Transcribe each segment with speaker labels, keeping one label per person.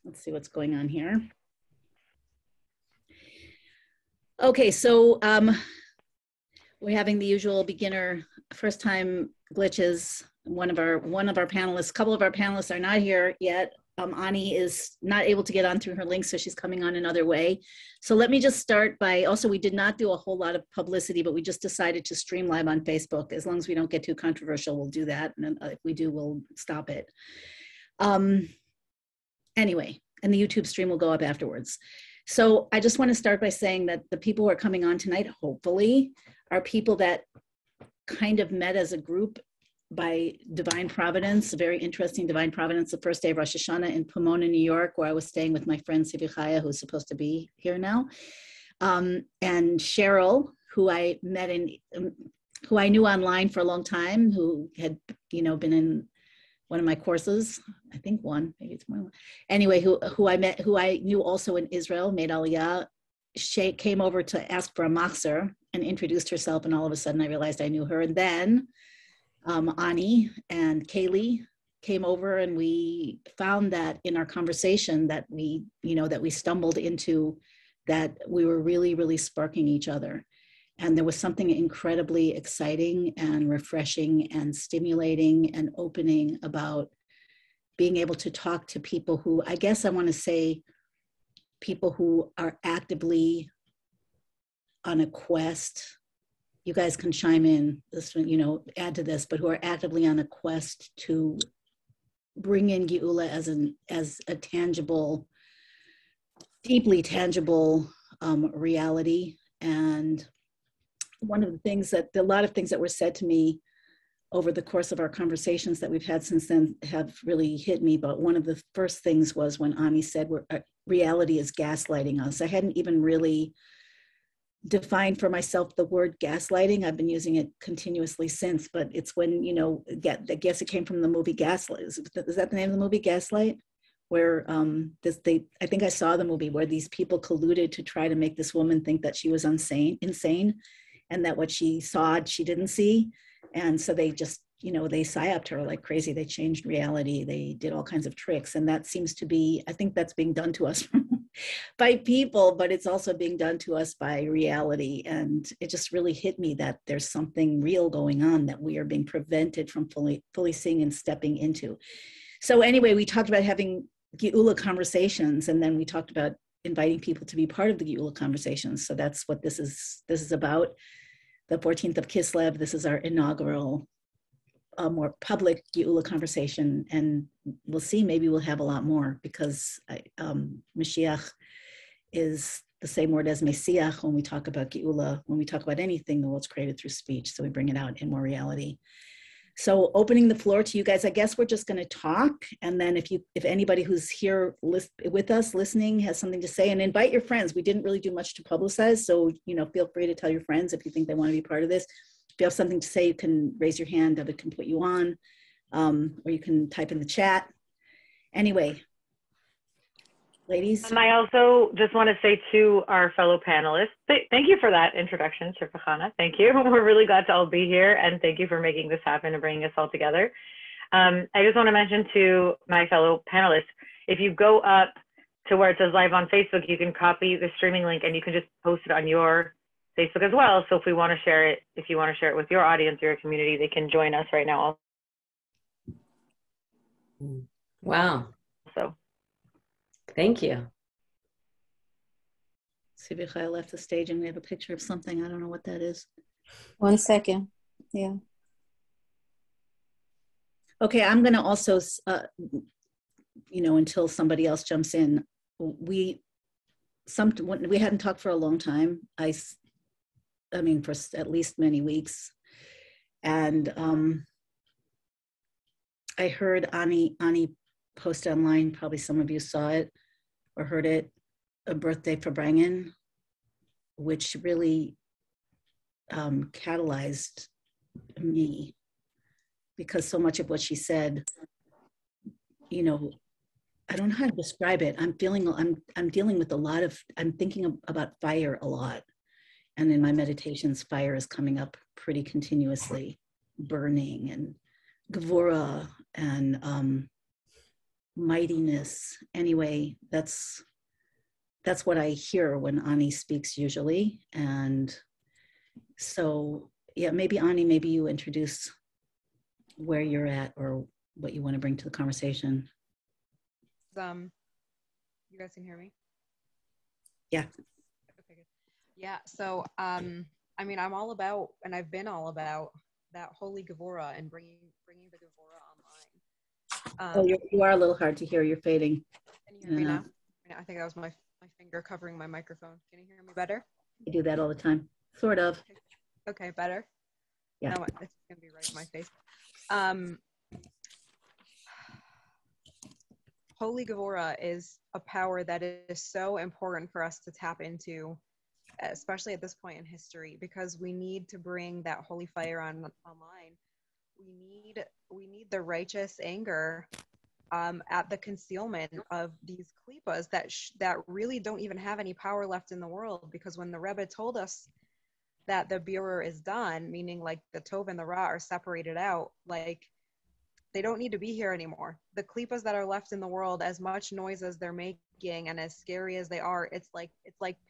Speaker 1: Let's see what's going on here. Okay, so we're having the usual beginner first time glitches. One of our panelists, a couple of our panelists are not here yet. Ani is not able to get on through her link, so she's coming on another way. So let me just start by, also we did not do a whole lot of publicity, but we just decided to stream live on Facebook. As long as we don't get too controversial, we'll do that. And if we do, we'll stop it. Anyway, and the YouTube stream will go up afterwards. So I just want to start by saying that the people who are coming on tonight, hopefully, are people that kind of met as a group by divine providence, a very interesting divine providence, the first day of Rosh Hashanah in Pomona, New York, where I was staying with my friend Sivi Chaya, who's supposed to be here now, and Cheryl, who I met who I knew online for a long time, who had, been in one of my courses, I think one, maybe it's more. Anyway, who I met, who I knew also in Israel, made Aliyah. She came over to ask for a machzer and introduced herself, and all of a sudden I realized I knew her. And then Ani and Kaylee came over, and we found that in our conversation that we stumbled into, that we were really, really sparking each other. And there was something incredibly exciting and refreshing and stimulating and opening about being able to talk to people who, I guess I want to say, people who are actively on a quest. You guys can chime in, this, add to this, but who are actively on a quest to bring in Geula as a tangible, deeply tangible reality. And one of the things that, a lot of things that were said to me over the course of our conversations that we've had since then have really hit me. But one of the first things was when Ani said, reality is gaslighting us. I hadn't even really defined for myself the word gaslighting. I've been using it continuously since, but it's when, I guess it came from the movie Gaslight. Is that the name of the movie, Gaslight? Where I think I saw the movie where these people colluded to try to make this woman think that she was insane, and that what she saw, she didn't see. And so they just, they psyoped her like crazy. They changed reality. They did all kinds of tricks. And that seems to be, I think that's being done to us by people, but it's also being done to us by reality. And it just really hit me that there's something real going on that we are being prevented from fully seeing and stepping into. So anyway, we talked about having Geula Conversations, and then we talked about inviting people to be part of the Geula Conversations. So that's what this is about. The 14th of Kislev, this is our inaugural more public Geula conversation, and we'll see, maybe we'll have a lot more, because Mashiach is the same word as Messiah when we talk about Geula, when we talk about anything, the world's created through speech, so we bring it out in more reality. So opening the floor to you guys, I guess we're just going to talk, and then if anybody who's here with us listening has something to say, and invite your friends. We didn't really do much to publicize, so feel free to tell your friends if you think they want to be part of this. If you have something to say, you can raise your hand, David can put you on, or you can type in the chat. Anyway, ladies.
Speaker 2: And I also just want to say to our fellow panelists, thank you for that introduction, Shirfachana. Thank you. We're really glad to all be here, and thank you for making this happen and bringing us all together. I just want to mention to my fellow panelists, if you go up to where it says live on Facebook, you can copy the streaming link and you can just post it on your Facebook as well. So if you want to share it with your audience, your community, they can join us right now.
Speaker 3: Wow.
Speaker 2: So.
Speaker 3: Thank you.
Speaker 1: Sivichai left the stage and we have a picture of something. I don't know what that is.
Speaker 4: 1 second. Yeah.
Speaker 1: Okay, I'm going to also, until somebody else jumps in, we hadn't talked for a long time. I mean, for at least many weeks. And I heard Ani post online, probably some of you saw it or heard it, A Birthday for Brangen, which really catalyzed me, because so much of what she said, I don't know how to describe it. I'm dealing with a lot of, I'm thinking about fire a lot. And in my meditations, fire is coming up pretty continuously, burning and gevura and mightiness. Anyway, that's what I hear when Ani speaks usually. And so, yeah, maybe Ani, maybe you introduce where you're at or what you want to bring to the conversation.
Speaker 5: You guys can hear me?
Speaker 1: Yeah.
Speaker 5: Okay, good. Yeah, so I mean, I'm all about, and I've been all about that holy Gevurah and bringing the Gevurah online.
Speaker 1: You are a little hard to hear. You're fading.
Speaker 5: Can you hear me now? I think that was my finger covering my microphone. Can you hear me better?
Speaker 1: I do that all the time, sort of.
Speaker 5: Okay, better?
Speaker 1: Yeah.
Speaker 5: No, it's going to be right in my face. Holy Gevurah is a power that is so important for us to tap into, especially at this point in history, because we need to bring that holy fire online. We need the righteous anger at the concealment of these klipas that really don't even have any power left in the world. Because when the Rebbe told us that the birur is done, meaning like the tov and the ra are separated out, like they don't need to be here anymore. The klipas that are left in the world, as much noise as they're making and as scary as they are, it's like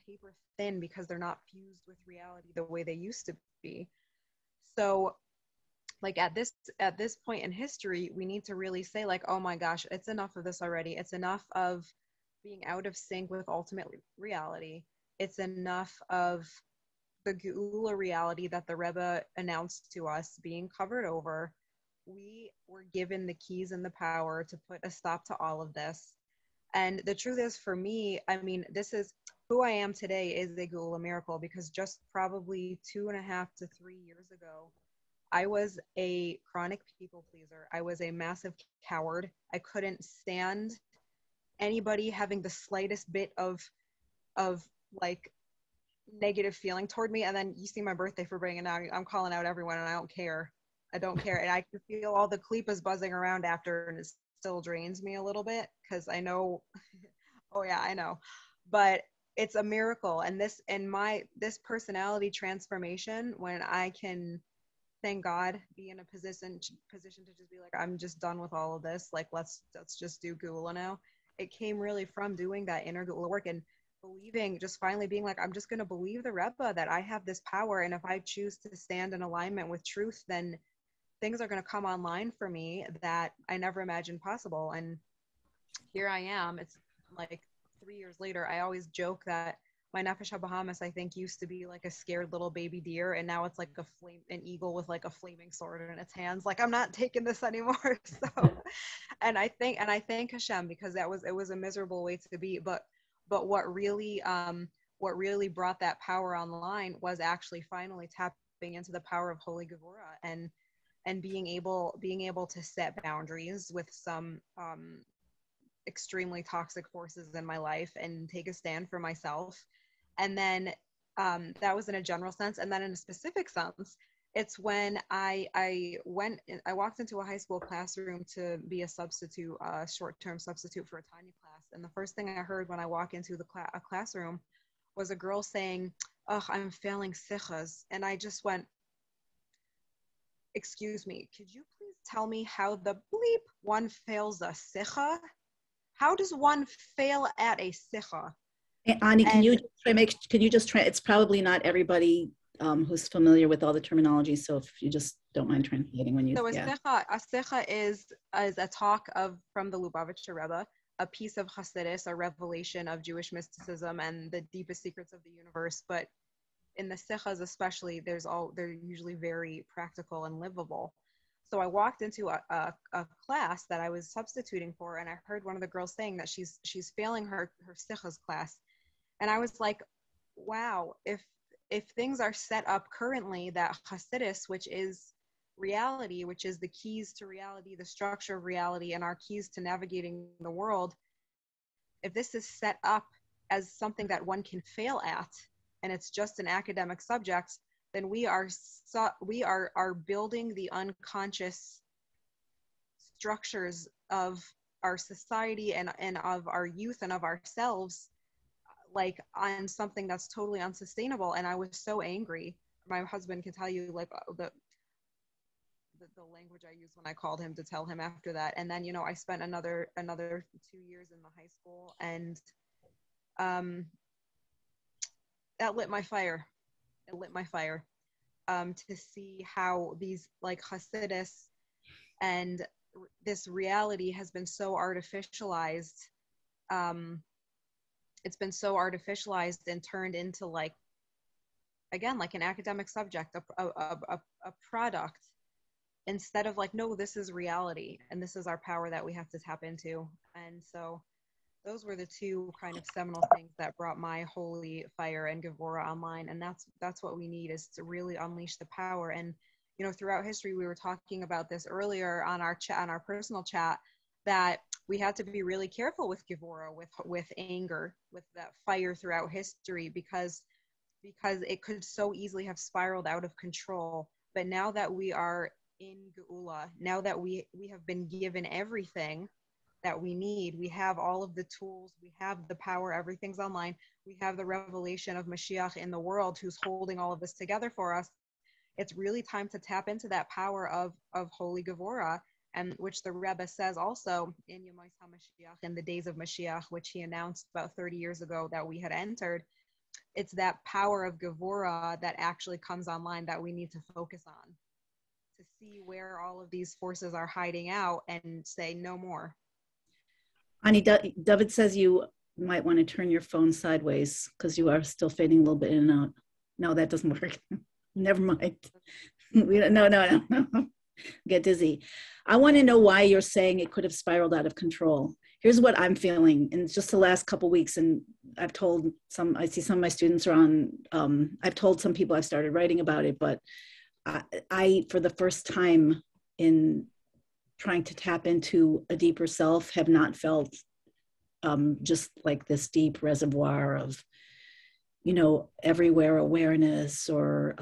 Speaker 5: paper thin because they're not fused with reality the way they used to be. So like at this point in history, we need to really say like, oh my gosh, it's enough of this already. It's enough of being out of sync with ultimate reality. It's enough of the Geula reality that the Rebbe announced to us being covered over. We were given the keys and the power to put a stop to all of this. And the truth is, for me, I mean, this is who I am today is a Geula miracle, because just probably 2.5 to 3 years ago, I was a chronic people pleaser. I was a massive coward. I couldn't stand anybody having the slightest bit of like negative feeling toward me. And then you see my birthday for bringing out, I'm calling out everyone, and I don't care. And I can feel all the klipas buzzing around after, and it still drains me a little bit because I know, oh yeah, I know. But it's a miracle. And this personality transformation, when I can, thank God, be in a position to just be like, I'm just done with all of this. Like, let's just do Geula now. It came really from doing that inner Geula work and believing, just finally being like, I'm just going to believe the Rebbe that I have this power. And if I choose to stand in alignment with truth, then things are going to come online for me that I never imagined possible. And here I am. It's like 3 years later. I always joke that my Nefesh HaBahamis, I think, used to be like a scared little baby deer, and now it's like an eagle with like a flaming sword in its hands. Like, I'm not taking this anymore. So, and I thank Hashem, because it was a miserable way to be. But what really brought that power online was actually finally tapping into the power of Holy Gevurah and being able to set boundaries with some extremely toxic forces in my life and take a stand for myself. And then that was in a general sense. And then in a specific sense, it's when I walked into a high school classroom to be a substitute, a short-term substitute for a Tanya class. And the first thing I heard when I walked into a classroom was a girl saying, "Oh, I'm failing sichas." And I just went, "Excuse me, could you please tell me how the bleep one fails a sicha? How does one fail at a sicha?"
Speaker 1: Hey, Ani, can you just try? It's probably not everybody who's familiar with all the terminology, so if you just don't mind translating when you.
Speaker 5: So a sicha is a talk from the Lubavitcher Rebbe, a piece of Hasidus, a revelation of Jewish mysticism and the deepest secrets of the universe. But in the sichas especially, they're usually very practical and livable. So I walked into a class that I was substituting for, and I heard one of the girls saying that she's failing her sichas class. And I was like, wow, if things are set up currently that Hasidus, which is reality, which is the keys to reality, the structure of reality, and our keys to navigating the world, if this is set up as something that one can fail at, and it's just an academic subject, then we are building the unconscious structures of our society and of our youth and of ourselves, like on something that's totally unsustainable. And I was so angry. My husband can tell you, like, the language I used when I called him to tell him after that. And then, I spent another 2 years in the high school, and that lit my fire. It lit my fire to see how these like Hasidus and this reality has been so artificialized. It's been so artificialized and turned into like, again, like an academic subject, a product, instead of like, no, this is reality and this is our power that we have to tap into. And so those were the two kind of seminal things that brought my holy fire and Gevurah online. And that's what we need, is to really unleash the power. And throughout history, we were talking about this earlier on our chat, on our personal chat, that we had to be really careful with Gevurah, with anger, with that fire throughout history, because it could so easily have spiraled out of control. But now that we are in Geula, now that we have been given everything that we need, we have all of the tools, we have the power, everything's online, we have the revelation of Mashiach in the world who's holding all of this together for us. It's really time to tap into that power of Holy Gevurah, and which the Rebbe says also in Yemais HaMashiach, in the days of Mashiach, which he announced about 30 years ago that we had entered. It's that power of Gevurah that actually comes online that we need to focus on, to see where all of these forces are hiding out and say no more.
Speaker 1: Ani, David says you might want to turn your phone sideways because you are still fading a little bit in and out. No, that doesn't work. Never mind. No. Get dizzy. I want to know why you're saying it could have spiraled out of control. Here's what I'm feeling in just the last couple of weeks. And I see some of my students are on, I've told some people I've started writing about it, but I for the first time in trying to tap into a deeper self, have not felt just like this deep reservoir of, everywhere awareness, or,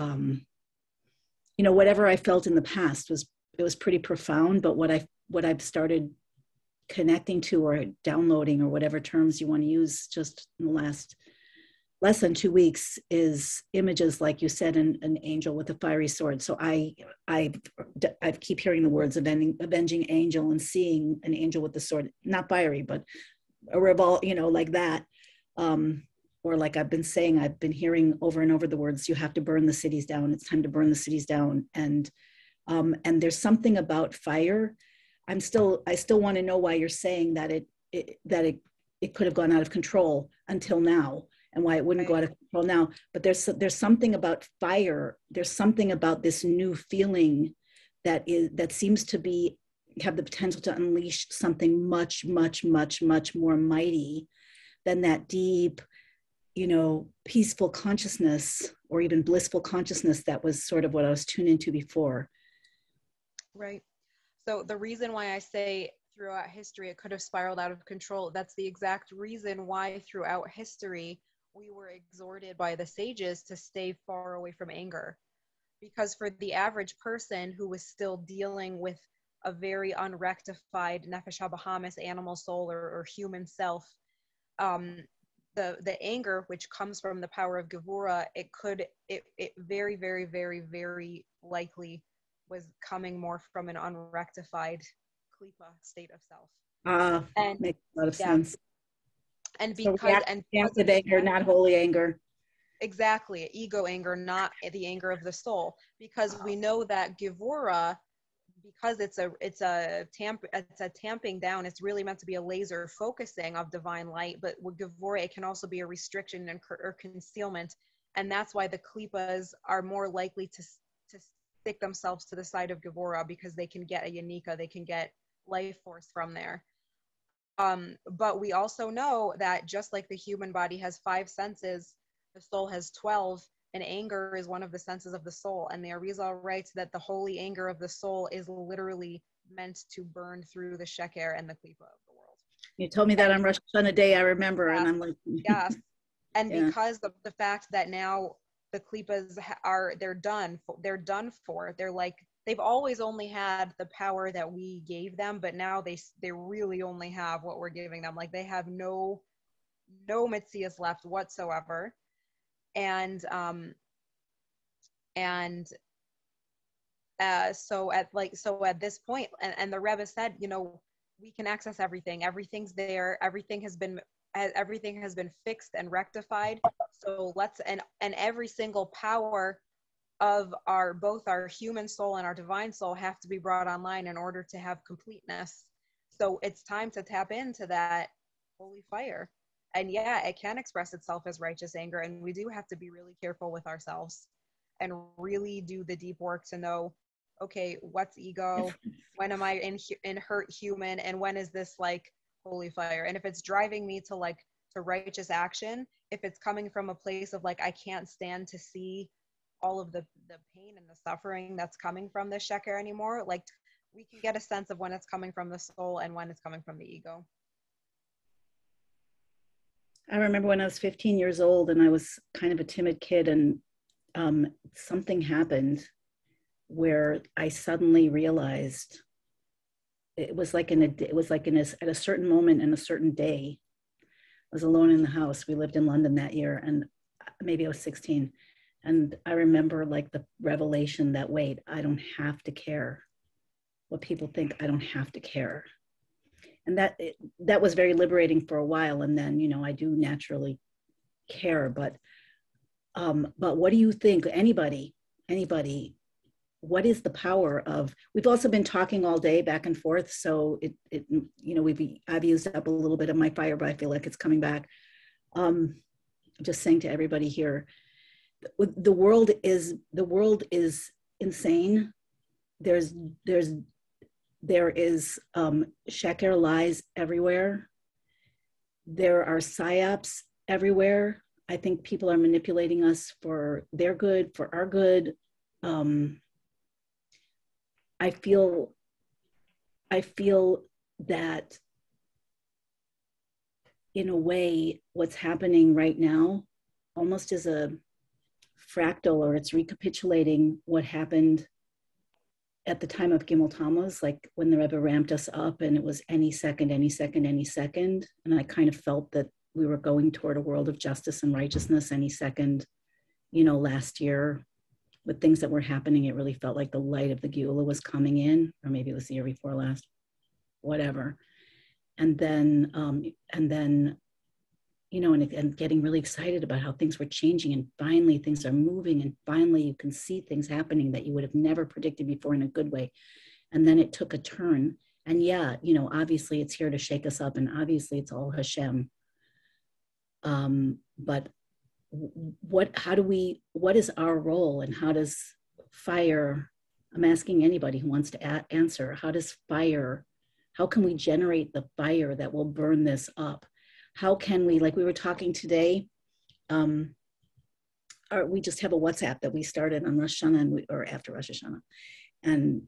Speaker 1: whatever I felt in the past was pretty profound. But what I've started connecting to or downloading, or whatever terms you want to use, just in the last less than 2 weeks, is images, like you said, an angel with a fiery sword. So I keep hearing the words avenging angel, and seeing an angel with the sword, not fiery, but a revolt, like that. Or like I've been hearing over and over the words, you have to burn the cities down. It's time to burn the cities down. And there's something about fire. I still want to know why you're saying that it could have gone out of control until now, and why it wouldn't go out of control now. But there's something about fire. There's something about this new feeling that seems to have the potential to unleash something much, much, much, much more mighty than that deep, peaceful consciousness, or even blissful consciousness that was sort of what I was tuned into before.
Speaker 5: Right. So the reason why I say throughout history it could have spiraled out of control, that's the exact reason why throughout history we were exhorted by the sages to stay far away from anger. Because for the average person who was still dealing with a very unrectified nefesh habahamis, animal soul, or human self, the anger which comes from the power of Gevurah, it very, very, very, very likely was coming more from an unrectified klipa state of self.
Speaker 1: And makes a lot of sense.
Speaker 5: And
Speaker 1: so
Speaker 5: because
Speaker 1: reactive anger, not holy anger.
Speaker 5: Exactly, ego anger, not the anger of the soul. Because we know that Gevurah, because it's a tamping down, it's really meant to be a laser focusing of divine light. But with Gevurah, it can also be a restriction or concealment, and that's why the klipas are more likely to stick themselves to the side of Gevurah, because they can get a yanika, they can get life force from there. But we also know that just like the human body has 5 senses, the soul has 12, and anger is one of the senses of the soul. And the Arizal writes that the holy anger of the soul is literally meant to burn through the sheker and the klipa of the world.
Speaker 1: You told me that on Rosh Hashanah day, I remember,
Speaker 5: yes,
Speaker 1: and I'm like,
Speaker 5: yes. And
Speaker 1: yeah.
Speaker 5: Because of the fact that now the klipas they're done for. They're like, they've always only had the power that we gave them, but now they really only have what we're giving them. Like, they have no mitzias left whatsoever. And So at this point, and the Rebbe said, you know, we can access everything. Everything's there. Everything has been fixed and rectified. So and every single power of both our human soul and our divine soul have to be brought online in order to have completeness. So it's time to tap into that holy fire. And yeah, it can express itself as righteous anger, and we do have to be really careful with ourselves and really do the deep work to know, okay, what's ego? When am I in hurt human? And when is this like holy fire? And if it's driving me to righteous action, if it's coming from a place of like, I can't stand to see all of the pain and the suffering that's coming from this sheker anymore, like we can get a sense of when it's coming from the soul and when it's coming from the ego.
Speaker 1: I remember when I was 15 years old and I was kind of a timid kid, and something happened where I suddenly realized it was like at a certain moment in a certain day. I was alone in the house. We lived in London that year, and maybe I was 16. And I remember like the revelation that, wait, I don't have to care what people think. I don't have to care. And that was very liberating for a while. And then, you know, I do naturally care, but what do you think? Anybody, what is the power of, we've also been talking all day back and forth. So I've used up a little bit of my fire, but I feel like it's coming back. Just saying to everybody here, the world is insane. There is sheker lies everywhere. There are psyops everywhere. I think people are manipulating us for their good, for our good. I feel that in a way, what's happening right now almost is a fractal, or it's recapitulating what happened at the time of Gimel Tammuz, like when the Rebbe ramped us up and it was any second. And I kind of felt that we were going toward a world of justice and righteousness any second. You know, last year with things that were happening, it really felt like the light of the Geula was coming in, or maybe it was the year before last, whatever. And then, you know, and getting really excited about how things were changing, and finally things are moving, and finally you can see things happening that you would have never predicted before in a good way. And then it took a turn. And yeah, you know, obviously it's here to shake us up, and obviously it's all Hashem. But what is our role, and how does fire, I'm asking anybody who wants to answer, how can we generate the fire that will burn this up? How can we, like we were talking today, we just have a WhatsApp that we started on Rosh Hashanah or after Rosh Hashanah. And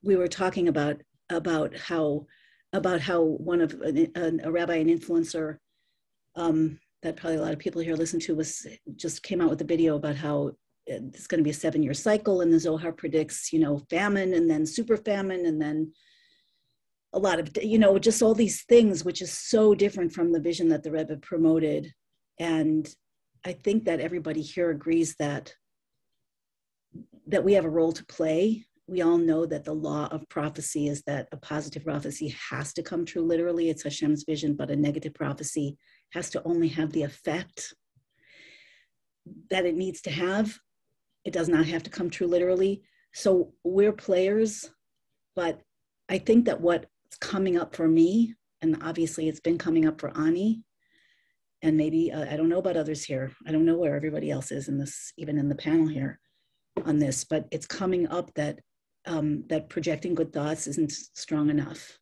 Speaker 1: we were talking about how one of a rabbi, an influencer, that probably a lot of people here listen to, just came out with a video about how it's going to be a 7-year cycle, and the Zohar predicts, you know, famine, and then super famine, and then a lot of, you know, just all these things, which is so different from the vision that the Rebbe promoted. And I think that everybody here agrees that we have a role to play. We all know that the law of prophecy is that a positive prophecy has to come true literally. It's Hashem's vision, but a negative prophecy has to only have the effect that it needs to have. It does not have to come true literally. So we're players, but I think that what's coming up for me, and obviously it's been coming up for Ani, and maybe, I don't know about others here. I don't know where everybody else is in this, even in the panel here on this, but it's coming up that that projecting good thoughts isn't strong enough,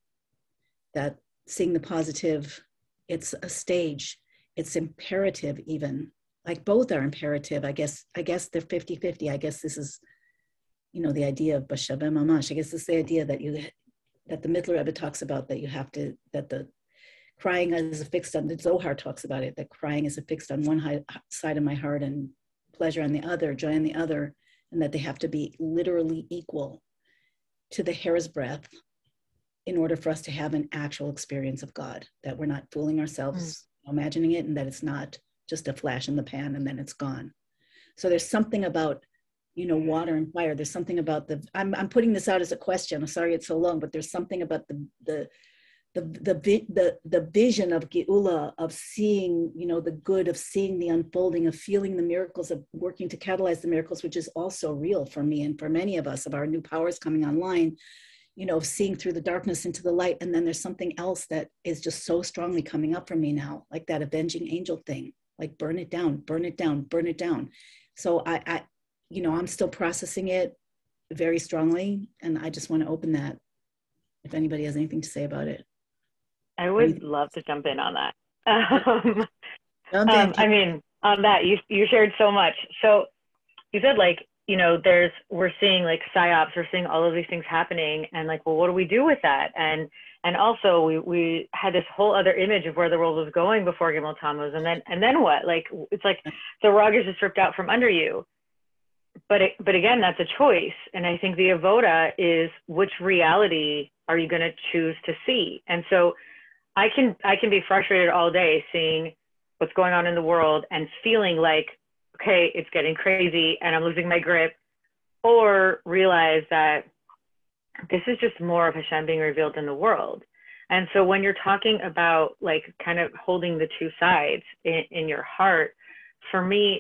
Speaker 1: that seeing the positive, it's a stage, it's imperative even, like both are imperative. I guess they're 50-50. I guess this is, you know, the idea of Bashaveh Mamash. I guess this is the idea that the Mittler Rebbe talks about, that you have to, that the crying is affixed on, the Zohar talks about it, that crying is affixed on one side of my heart and pleasure on the other, joy on the other, and that they have to be literally equal to the hair's breadth in order for us to have an actual experience of God, that we're not fooling ourselves, imagining it, and that it's not just a flash in the pan and then it's gone. So there's something about water and fire. There's something about I'm putting this out as a question. I'm sorry it's so long, but there's something about the vision of Geula, of seeing, the good, of seeing the unfolding, of feeling the miracles, of working to catalyze the miracles, which is also real for me and for many of us, of our new powers coming online, of seeing through the darkness into the light. And then there's something else that is just so strongly coming up for me now, like that avenging angel thing, like burn it down, burn it down, burn it down. So I'm still processing it very strongly. And I just want to open that if anybody has anything to say about it.
Speaker 2: I would love to jump in on that.
Speaker 1: I
Speaker 2: mean, on that, you shared so much. So you said, like, we're seeing like psyops, we're seeing all of these things happening, and like, well, what do we do with that? And also we had this whole other image of where the world was going before Gimel Tammuz, and then what? Like, it's like the rug is just ripped out from under you. But again, that's a choice. And I think the avoda is, which reality are you going to choose to see? And so I can be frustrated all day seeing what's going on in the world and feeling like, okay, it's getting crazy and I'm losing my grip, or realize that this is just more of Hashem being revealed in the world. And so when you're talking about like kind of holding the two sides in your heart, for me,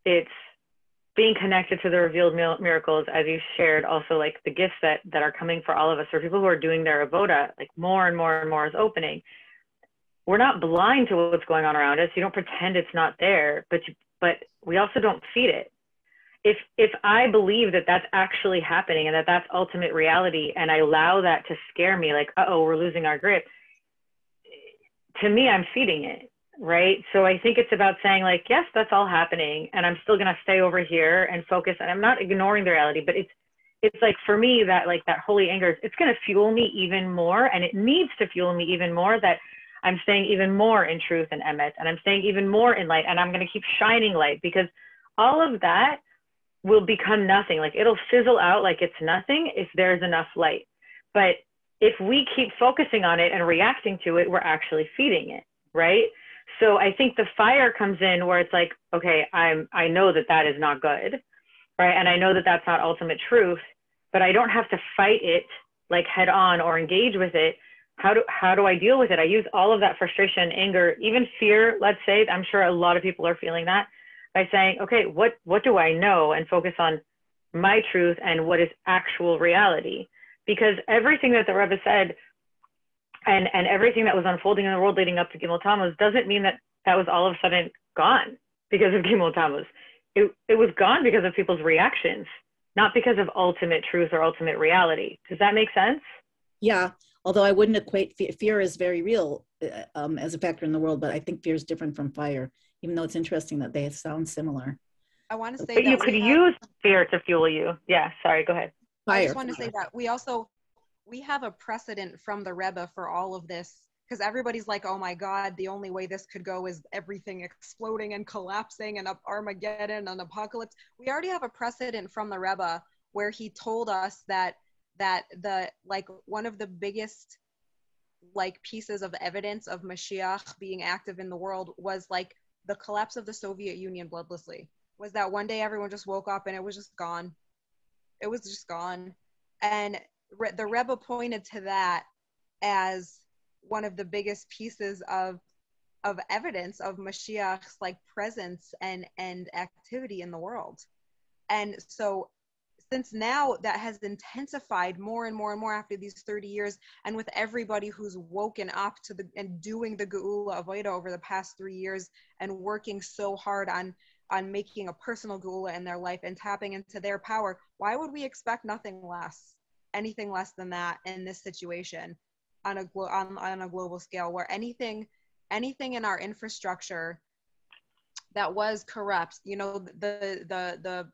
Speaker 2: it's being connected to the revealed miracles, as you shared, also like the gifts that are coming for all of us, for people who are doing their avoda, like more and more and more is opening. We're not blind to what's going on around us. You don't pretend it's not there, but we also don't feed it. If I believe that that's actually happening and that that's ultimate reality, and I allow that to scare me, like, uh-oh, we're losing our grip, to me, I'm feeding it. Right. So I think it's about saying like, yes, that's all happening, and I'm still going to stay over here and focus, and I'm not ignoring the reality, but it's like, for me, that like that holy anger, it's going to fuel me even more, and it needs to fuel me even more, that I'm staying even more in truth and emet, and I'm staying even more in light, and I'm going to keep shining light, because all of that will become nothing. Like, it'll fizzle out like it's nothing if there's enough light. But if we keep focusing on it and reacting to it, we're actually feeding it. Right. So I think the fire comes in where it's like, okay, I know that is not good, right? And I know that that's not ultimate truth, but I don't have to fight it like head on or engage with it. How do I deal with it? I use all of that frustration, anger, even fear, let's say. I'm sure a lot of people are feeling that, by saying, okay, what do I know? And focus on my truth and what is actual reality. Because everything that the Rebbe said, and everything that was unfolding in the world leading up to Gimel Tammuz, doesn't mean that was all of a sudden gone because of Gimel Tammuz. It was gone because of people's reactions, not because of ultimate truth or ultimate reality. Does that make sense?
Speaker 1: Yeah, although I wouldn't equate fear is very real as a factor in the world, but I think fear is different from fire, even though it's interesting that they sound similar.
Speaker 5: I want to say
Speaker 2: but
Speaker 5: that
Speaker 2: you could use fear to fuel you. Yeah, sorry, go ahead.
Speaker 5: Fire. I just want to say that we have a precedent from the Rebbe for all of this, because everybody's like, oh my God, the only way this could go is everything exploding and collapsing and Armageddon and apocalypse. We already have a precedent from the Rebbe where he told us that the, like, one of the biggest like pieces of evidence of Mashiach being active in the world was like the collapse of the Soviet Union bloodlessly. Was that one day everyone just woke up and it was just gone. It was just gone. And the Rebbe pointed to that as one of the biggest pieces of evidence of Mashiach's like presence and activity in the world. And so since now that has intensified more and more and more after these 30 years, and with everybody who's woken up to and doing the Geula Avoda over the past 3 years and working so hard on making a personal Geula in their life and tapping into their power, why would we expect anything less than that in this situation on a global scale, where anything in our infrastructure that was corrupt, the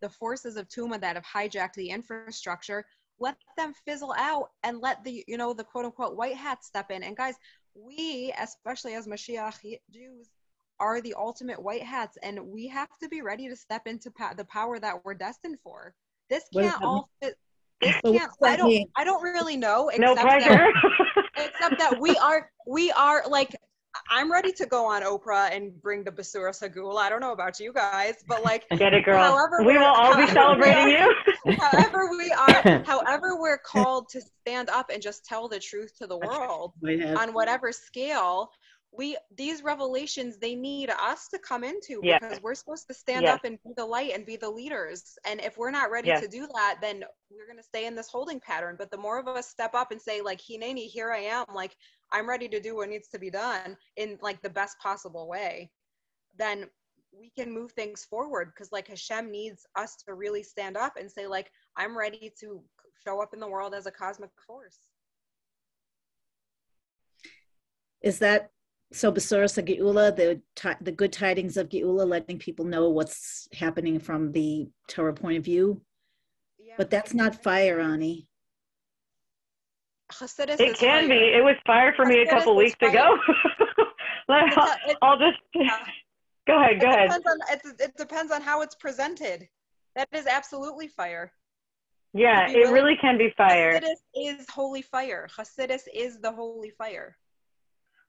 Speaker 5: forces of Tuma that have hijacked the infrastructure, let them fizzle out and let the quote unquote white hats step in. And guys, we, especially as Mashiach Jews, are the ultimate white hats, and we have to be ready to step into the power that we're destined for. This can't all fit. This can't. I don't really know.
Speaker 2: No pressure.
Speaker 5: Except that we are like, I'm ready to go on Oprah and bring the Basura Sagula. I don't know about you guys, but like,
Speaker 2: Get it, girl.
Speaker 5: however
Speaker 2: We will all be celebrating you.
Speaker 5: However we're called to stand up and just tell the truth to the world on whatever scale, these revelations, they need us to come into, because we're supposed to stand up and be the light and be the leaders. And if we're not ready to do that, then we're going to stay in this holding pattern. But the more of us step up and say, like, Hineni, here I am, like, I'm ready to do what needs to be done in like the best possible way, then we can move things forward. Because like Hashem needs us to really stand up and say, like, I'm ready to show up in the world as a cosmic force.
Speaker 1: Is that so? Besuras Geula, the good tidings of Geula, letting people know what's happening from the Torah point of view. Yeah, but that's not fire, Ani.
Speaker 2: It can be. It was fire for me a couple weeks ago. I'll just go ahead.
Speaker 5: It depends on how it's presented. That is absolutely fire.
Speaker 2: Yeah, it really can be fire.
Speaker 5: Hasidus is holy fire. Hasidus is the holy fire.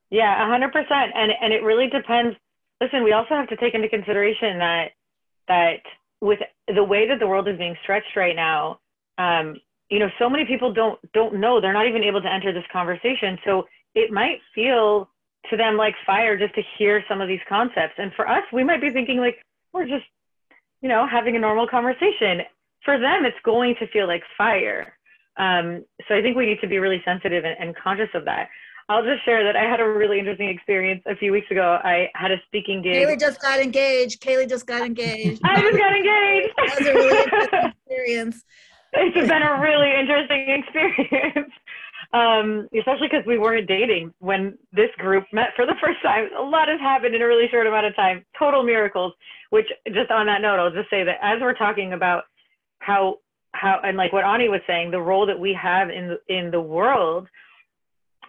Speaker 2: Yeah, 100%. And it really depends. Listen, we also have to take into consideration that with the way that the world is being stretched right now, you know, so many people don't know. They're not even able to enter this conversation. So it might feel to them like fire just to hear some of these concepts. And for us, we might be thinking like, we're just, you know, having a normal conversation. For them, it's going to feel like fire. So I think we need to be really sensitive and conscious of that. I'll just share that I had a really interesting experience a few weeks ago. I had a speaking gig.
Speaker 1: Kaylee just got engaged.
Speaker 2: I just got engaged.
Speaker 1: That was a really interesting experience.
Speaker 2: It's been a really interesting experience, especially because we weren't dating when this group met for the first time. A lot has happened in a really short amount of time, total miracles, which just on that note, I'll just say that as we're talking about how and like what Ani was saying, the role that we have in the world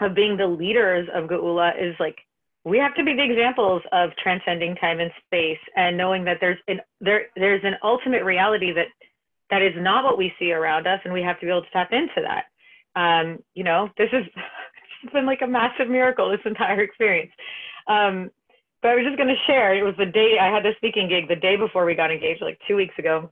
Speaker 2: of being the leaders of Geula is like, we have to be the examples of transcending time and space and knowing that there's an ultimate reality that is not what we see around us, and we have to be able to tap into that. You know, this has been like a massive miracle, this entire experience. But I was just going to share, it was the day I had the speaking gig, the day before we got engaged, like 2 weeks ago.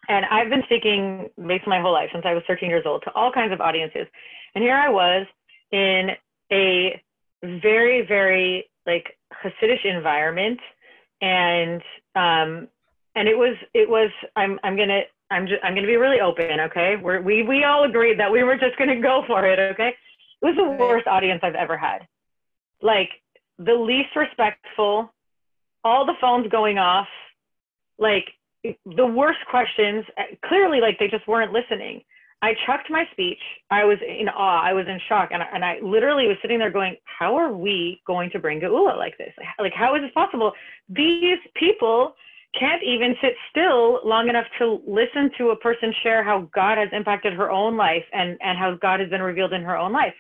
Speaker 2: And I've been speaking basically my whole life since I was 13 years old to all kinds of audiences. And here I was in a very, very like Hasidic environment. And it was, I'm gonna be really open, okay? We all agreed that we were just gonna go for it, okay? It was the worst audience I've ever had. Like the least respectful, all the phones going off, like the worst questions, clearly like they just weren't listening. I chucked my speech. I was in awe. I was in shock. And I literally was sitting there going, how are we going to bring Geula like this? Like, how is this possible? These people can't even sit still long enough to listen to a person share how God has impacted her own life and how God has been revealed in her own life.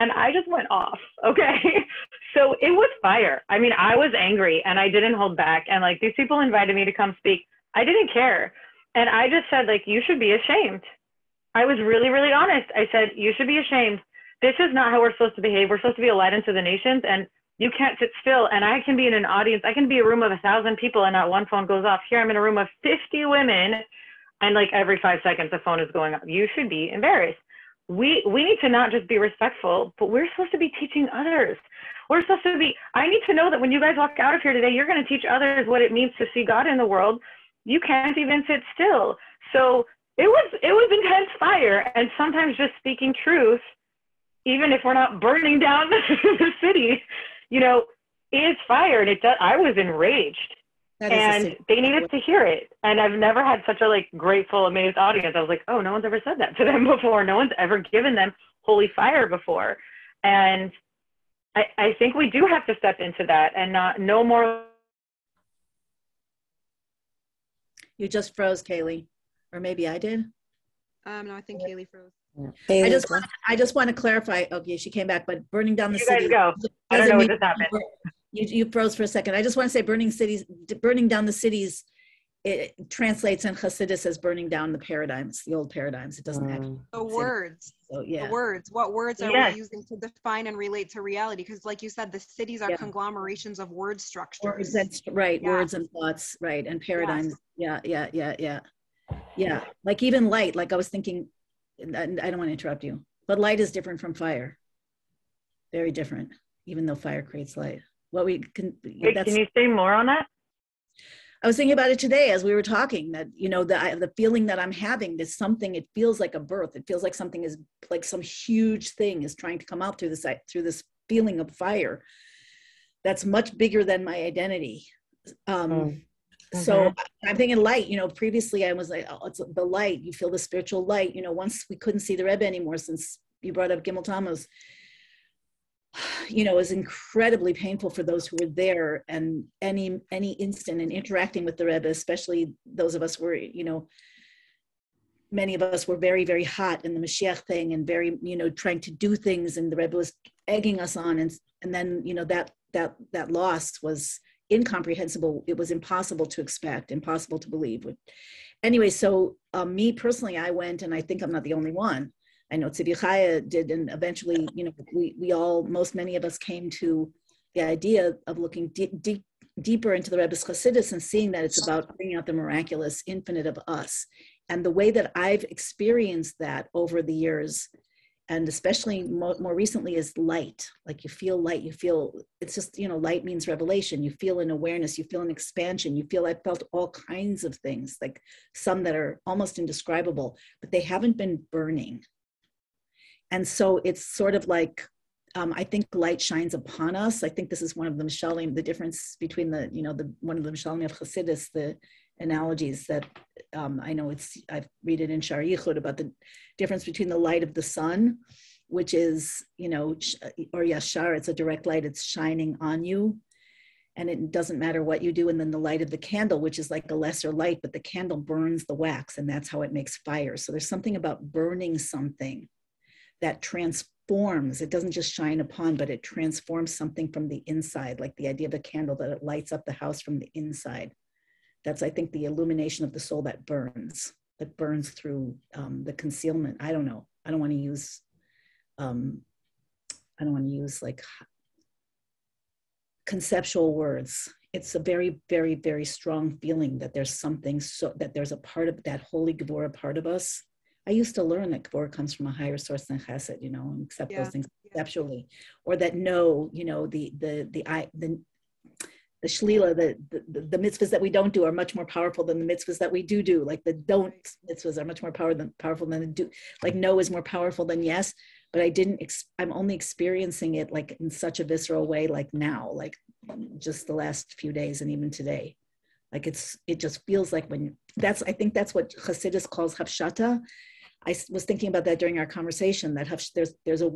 Speaker 2: And I just went off, okay? So it was fire. I mean, I was angry and I didn't hold back. And like these people invited me to come speak. I didn't care. And I just said, like, you should be ashamed. I was really, really honest. I said, you should be ashamed. This is not how we're supposed to behave. We're supposed to be a light unto the nations, and you can't sit still. And I can be in an audience. I can be a room of 1,000 people and not one phone goes off. Here I'm in a room of 50 women, and like every 5 seconds, the phone is going off. You should be embarrassed. We need to not just be respectful, but we're supposed to be teaching others. We're supposed to be, I need to know that when you guys walk out of here today, you're going to teach others what it means to see God in the world. You can't even sit still. So it was intense fire. And sometimes just speaking truth, even if we're not burning down the city, you know, is fire. And I was enraged. And they needed to hear it. And I've never had such a like grateful, amazed audience. I was like, oh, no one's ever said that to them before. No one's ever given them holy fire before. And I think we do have to step into that and no more.
Speaker 1: You just froze, Kaylee. Or maybe I did.
Speaker 5: No, I think Kaylee froze.
Speaker 1: I just want to clarify. Okay, she came back, but burning down the city.
Speaker 2: You guys go. I don't know what just happened.
Speaker 1: You froze for a second. I just want to say burning down the cities it translates in Hasidus as burning down the paradigms, the old paradigms. It doesn't actually
Speaker 5: The
Speaker 1: say
Speaker 5: words.
Speaker 1: that. So yeah.
Speaker 5: The words. What words are
Speaker 2: Yes.
Speaker 5: we using to define and relate to reality? Because like you said, the cities are
Speaker 1: Yeah.
Speaker 5: conglomerations of word structures.
Speaker 1: Words, that's right.
Speaker 5: Yeah.
Speaker 1: Words and thoughts, right, and paradigms.
Speaker 5: Yes.
Speaker 1: Yeah. Like even light. Like I was thinking, and I don't want to interrupt you, but light is different from fire. Very different, even though fire creates light. What we can.
Speaker 2: Wait, can you say more on that?
Speaker 1: I was thinking about it today as we were talking, that, you know, the feeling that I'm having is something, it feels like a birth. It feels like something is like some huge thing is trying to come out through this feeling of fire that's much bigger than my identity. So I'm thinking light, you know, previously I was like, oh, it's the light. You feel the spiritual light. You know, once we couldn't see the Rebbe anymore, since you brought up Gimel Tammuz, you know, it was incredibly painful for those who were there, and any instant in interacting with the Rebbe, especially those of us were, you know, many of us were very, very hot in the Mashiach thing and very, you know, trying to do things, and the Rebbe was egging us on, and then, you know, that loss was incomprehensible. It was impossible to expect, impossible to believe. Anyway, so me personally, I went, and I think I'm not the only one. I know Tzvi Chaya did, and eventually, you know, many of us came to the idea of looking deeper into the Rebbe's Chassidus and seeing that it's about bringing out the miraculous infinite of us. And the way that I've experienced that over the years, and especially more recently, is light. Like you feel light, you feel, it's just, you know, light means revelation. You feel an awareness, you feel an expansion, I felt all kinds of things, like some that are almost indescribable, but they haven't been burning. And so it's sort of like, I think light shines upon us. I think this is one of the Mishalim, the difference between one of the Mishalim of Chassidus, the analogies that I know I read it in Shar Yichud about the difference between the light of the sun, which is, you know, or Yashar, it's a direct light, it's shining on you, and it doesn't matter what you do. And then the light of the candle, which is like a lesser light, but the candle burns the wax, and that's how it makes fire. So there's something about burning something that transforms. It doesn't just shine upon, but it transforms something from the inside, like the idea of a candle, that it lights up the house from the inside. That's, I think, the illumination of the soul that burns through the concealment. I don't know. I don't want to use like conceptual words. It's a very, very, very strong feeling that there's something, so that there's a part of that holy Gevurah part of us. I used to learn that Gevurah comes from a higher source than Chesed, you know, and accept those things conceptually, or that no, you know, the shlila, the mitzvahs that we don't do are much more powerful than the mitzvahs that we do. Like the don't mitzvahs are much more powerful than the do. Like no is more powerful than yes, but I'm only experiencing it like in such a visceral way, like now, like just the last few days and even today. Like it just feels like I think that's what Chassidus calls hafshata. I was thinking about that during our conversation, that there's a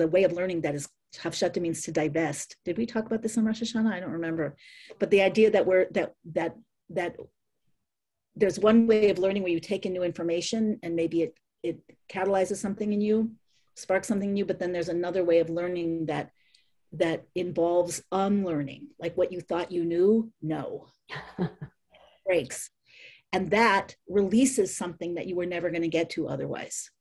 Speaker 1: way of learning that is, hafshata means to divest. Did we talk about this in Rosh Hashanah? I don't remember. But the idea that there's one way of learning where you take in new information and maybe it catalyzes something in you, sparks something in you, but then there's another way of learning that involves unlearning, like what you thought you knew, no. Breaks. And that releases something that you were never going to get to otherwise,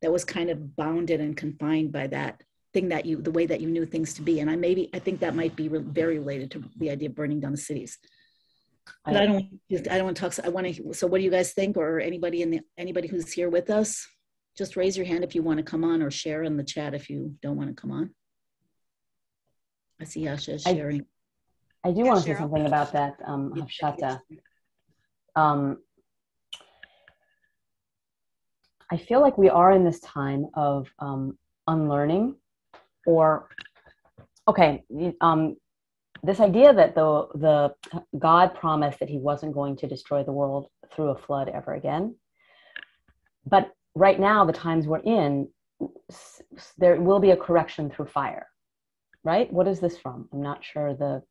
Speaker 1: that was kind of bounded and confined by that thing the way that you knew things to be. And I think that might be very related to the idea of burning down the cities. But I don't want to talk. So what do you guys think? Or anybody who's here with us, just raise your hand if you want to come on, or share in the chat if you don't want to come on. I see Yasha is sharing.
Speaker 3: I do want to say something about that, hafshata. I feel like we are in this time of unlearning, this idea that the God promised that he wasn't going to destroy the world through a flood ever again. But right now, the times we're in, there will be a correction through fire, right? What is this from? I'm not sure the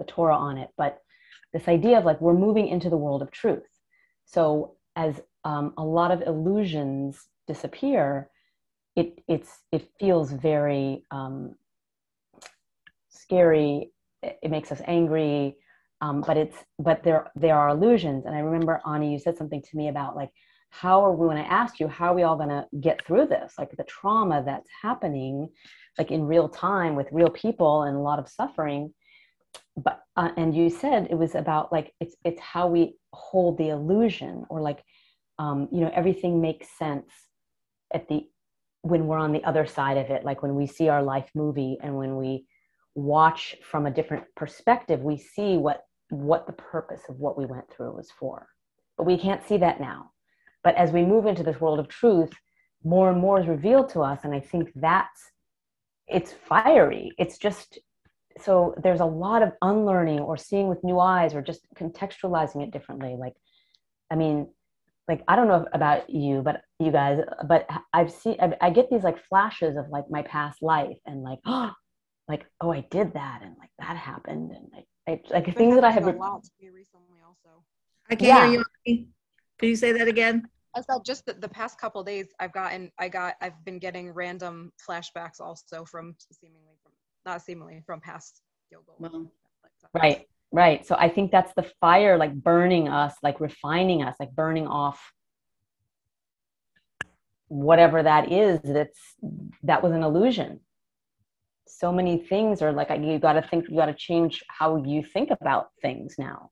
Speaker 3: Torah on it, but this idea of like, we're moving into the world of truth. So as a lot of illusions disappear, it feels very scary. It makes us angry. but there are illusions. And I remember, Ani, you said something to me about like, how are we, when I asked you, how are we all going to get through this? Like the trauma that's happening, like in real time with real people and a lot of suffering. But, and you said it was about like, it's how we hold the illusion, or like, everything makes sense when we're on the other side of it. Like when we see our life movie and when we watch from a different perspective, we see what the purpose of what we went through was for. But we can't see that now. But as we move into this world of truth, more and more is revealed to us. And I think it's fiery. It's just, so there's a lot of unlearning or seeing with new eyes or just contextualizing it differently. Like, I mean, like, I don't know about you, but you guys, but I get these like flashes of like my past life and like, oh, I did that. And like that happened. And like things that I have
Speaker 5: a lot to me recently also.
Speaker 1: I can't hear you. Can you say that again?
Speaker 5: I said just the past couple of days I've been getting random flashbacks also from past yoga.
Speaker 1: Well,
Speaker 3: right. So I think that's the fire, like burning us, like refining us, like burning off whatever that is. That was an illusion. So many things are like, you got to change how you think about things now.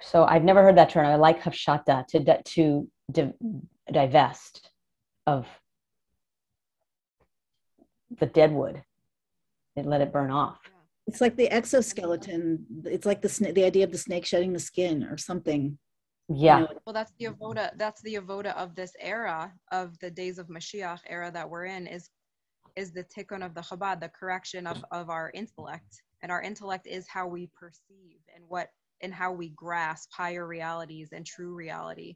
Speaker 3: So I've never heard that term. I like hafshata, to divest of the dead wood and let it burn off.
Speaker 1: It's like the exoskeleton. It's like the idea of the snake shedding the skin or something.
Speaker 3: Yeah.
Speaker 5: Well, that's the avoda of this era, of the days of Mashiach era that we're in, is the tikkun of the Chabad, the correction of our intellect. And our intellect is how we perceive and how we grasp higher realities and true reality.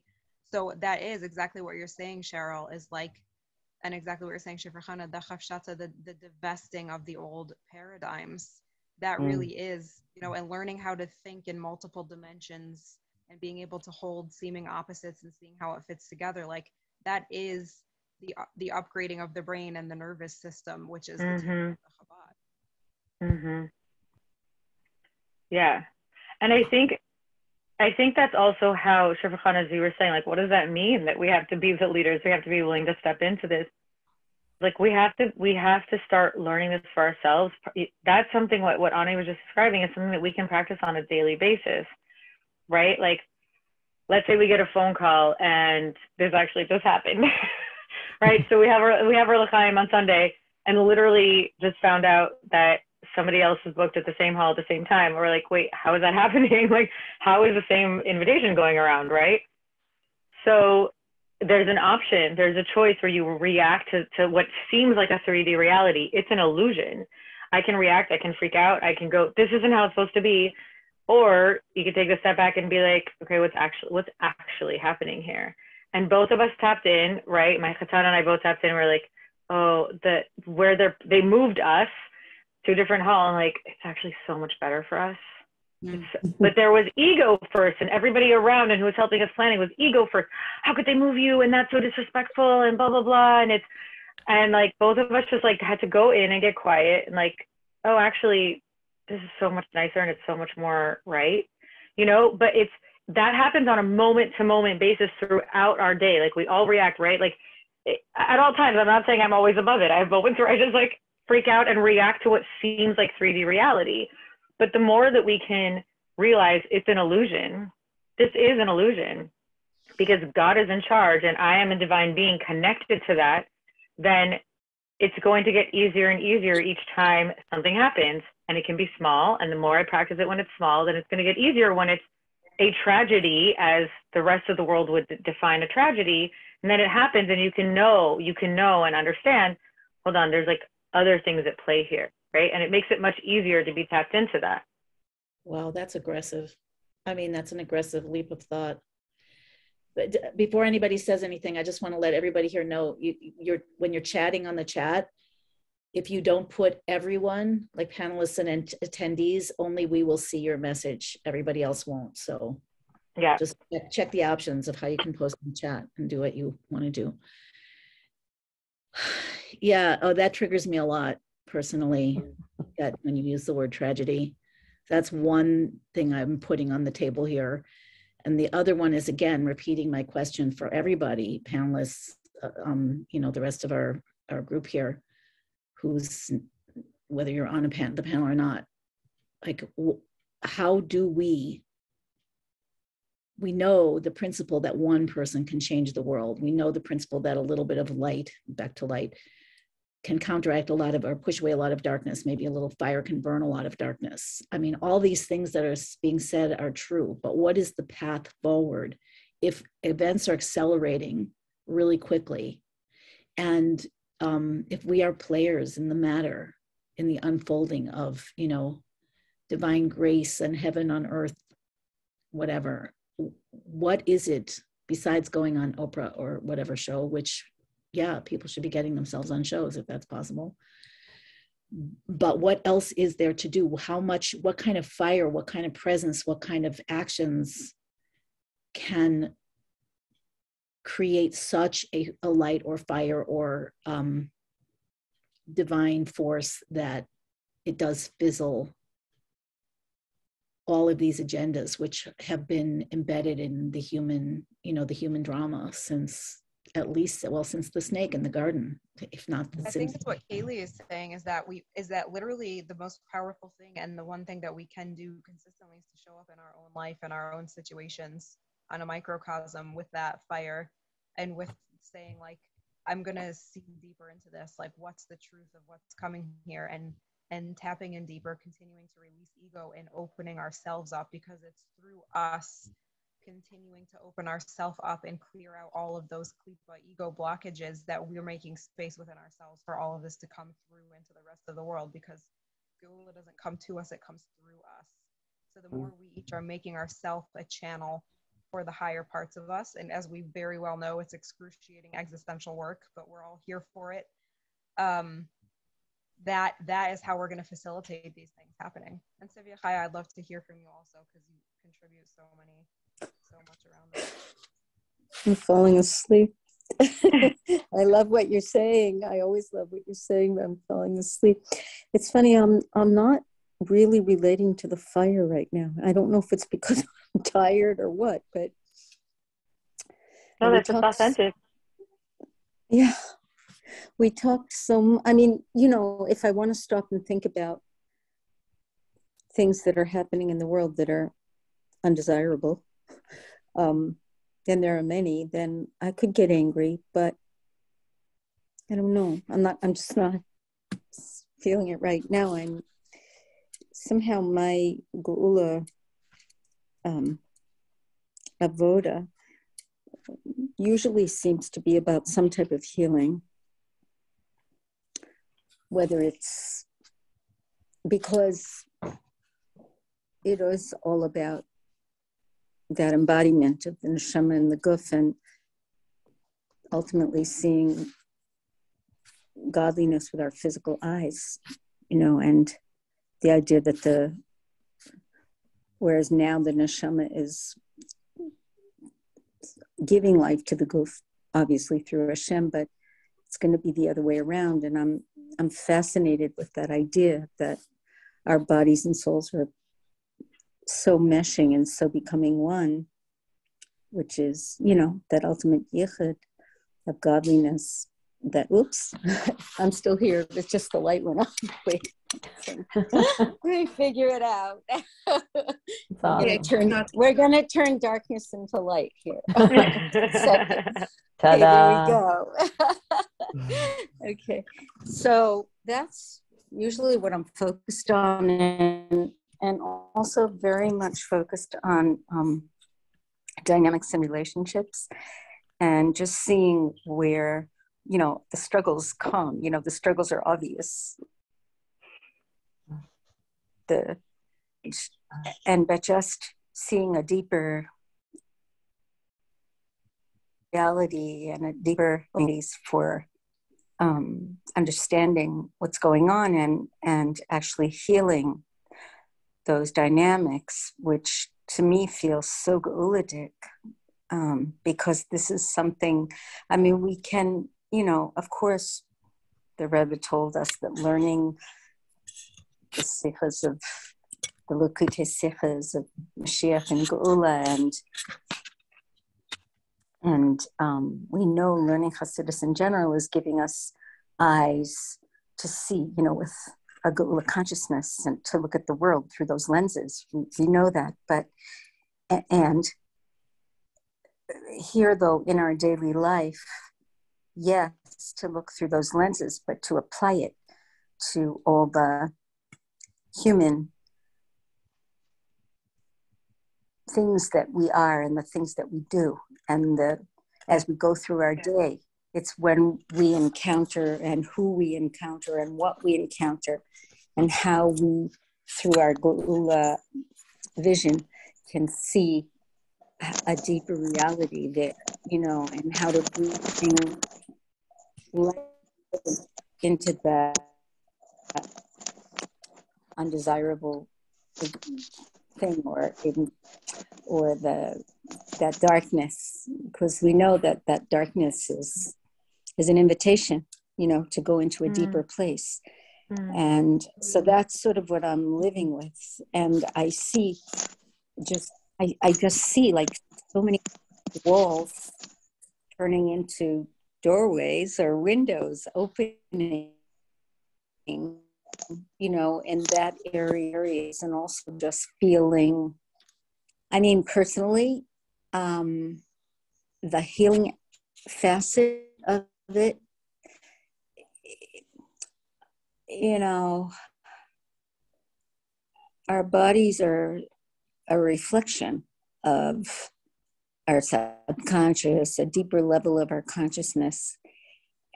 Speaker 5: So that is exactly what you're saying, Cheryl, is like, and exactly what you're saying, Shifra, the chafshata, the divesting of the old paradigms. That really is, and learning how to think in multiple dimensions and being able to hold seeming opposites and seeing how it fits together. Like that is the upgrading of the brain and the nervous system, which is the tikkun of the Chabad.
Speaker 2: Mm-hmm. Yeah. And I think that's also how, Shifra Khan, as you were saying, like, what does that mean that we have to be the leaders? We have to be willing to step into this. Like, we have to start learning this for ourselves. That's something what Ani was just describing is something that we can practice on a daily basis, right? Like, let's say we get a phone call and there's actually this happened, right? So we have our l'chaim on Sunday and literally just found out that somebody else was booked at the same hall at the same time. We're like, wait, how is that happening? Like, how is the same invitation going around, right? So there's an option, there's a choice where you react to what seems like a 3D reality. It's an illusion. I can react, I can freak out, I can go, this isn't how it's supposed to be. Or you could take a step back and be like, okay, what's actually happening here? And both of us tapped in, right? My Chatan and I both tapped in. We're like, oh, they moved us to a different hall, and like, it's actually so much better for us. But there was ego first, and everybody around and who was helping us planning was ego first. How could they move you? And that's so disrespectful and blah, blah, blah. And like both of us just like had to go in and get quiet and like, oh, actually, this is so much nicer and it's so much more right, but that happens on a moment to moment basis throughout our day. Like we all react, right? Like at all times. I'm not saying I'm always above it. I have moments where I just like freak out and react to what seems like 3D reality. But the more that we can realize it's an illusion, this is an illusion because God is in charge and I am a divine being connected to that, then it's going to get easier and easier each time something happens. And it can be small. And the more I practice it when it's small, then it's going to get easier when it's a tragedy, as the rest of the world would define a tragedy. And then it happens and you can know and understand, hold on, there's like other things at play here, right? And it makes it much easier to be tapped into that.
Speaker 1: Wow, that's aggressive. I mean, that's an aggressive leap of thought. But before anybody says anything, I just want to let everybody here know, when you're chatting on the chat, if you don't put everyone, like panelists and attendees, only we will see your message. Everybody else won't. So
Speaker 2: yeah,
Speaker 1: just check the options of how you can post in chat and do what you want to do. Yeah, oh, that triggers me a lot. personally get when you use the word tragedy. That's one thing I'm putting on the table here. And the other one is, again, repeating my question for everybody, panelists, the rest of our group here, who's, whether you're on the panel or not, like, how do we know the principle that one person can change the world. We know the principle that a little bit of light, back to light, can counteract a lot of, or push away a lot of darkness. Maybe a little fire can burn a lot of darkness. I mean, all these things that are being said are true, but what is the path forward if events are accelerating really quickly? And if we are players in the matter, in the unfolding of, divine grace and heaven on earth, whatever, what is it besides going on Oprah or whatever show, which, yeah, people should be getting themselves on shows if that's possible. But what else is there to do? What kind of fire, what kind of presence, what kind of actions can create such a light or fire or divine force that it does fizzle all of these agendas, which have been embedded in the human drama since since the snake in the garden, if not.
Speaker 5: I think that's what Kaylee is saying, is that literally the most powerful thing, and the one thing that we can do consistently is to show up in our own life and our own situations on a microcosm with that fire, and with saying, like, I'm gonna see deeper into this, like, what's the truth of what's coming here, and tapping in deeper, continuing to release ego and opening ourselves up, because it's through us continuing to open ourselves up and clear out all of those ego blockages that we're making space within ourselves for all of this to come through into the rest of the world, because Geula doesn't come to us, it comes through us. So the more we each are making ourselves a channel for the higher parts of us, and as we very well know, it's excruciating existential work, but we're all here for it. That is how we're going to facilitate these things happening. And Sivya Chaya, I'd love to hear from you also, because you contribute so much around that.
Speaker 4: I'm falling asleep. I love what you're saying. I always love what you're saying, but I'm falling asleep. It's funny, I'm not really relating to the fire right now. I don't know if it's because I'm tired or what, but
Speaker 2: no, that's just authentic.
Speaker 4: Yeah. We talked if I want to stop and think about things that are happening in the world that are undesirable, and there are many, then I could get angry, but I don't know. I'm just not feeling it right now. I'm somehow my Geula avoda usually seems to be about some type of healing, whether it's because it is all about that embodiment of the neshama and the guf, and ultimately seeing godliness with our physical eyes, and the idea that whereas now the neshama is giving life to the guf, obviously through Hashem, but it's going to be the other way around. And I'm fascinated with that idea that our bodies and souls are so meshing and so becoming one, which is, that ultimate yichud of godliness. That, oops, I'm still here. It's just the light went off. Wait, we figure it out. We're gonna turn darkness into light here. Ta-da! Okay, there we go. Okay, so that's usually what I'm focused on, and also very much focused on dynamics and relationships, and just seeing where the struggles come. The struggles are obvious. But just seeing a deeper reality and a deeper place for understanding what's going on, and actually healing those dynamics, which to me feels so Geulidic, because this is something, we can, of course, the Rebbe told us that learning the sikhs of the Likutei Sikhs of Mashiach and Geula, and we know learning Hasidus in general is giving us eyes to see, with a Geula consciousness, and to look at the world through those lenses. We know that, and here, though, in our daily life, yes, to look through those lenses, but to apply it to all the human things that we are and the things that we do. And as we go through our day, it's when we encounter and who we encounter and what we encounter and how we, through our Geula vision, can see a deeper reality there, and how to bring light into that undesirable thing, or that darkness, because we know that darkness is an invitation, to go into a deeper place. And so that's sort of what I'm living with. And I see I just see like so many walls turning into doorways or windows opening, in that areas, and also just feeling, personally, the healing facet of it, our bodies are a reflection of our subconscious, a deeper level of our consciousness,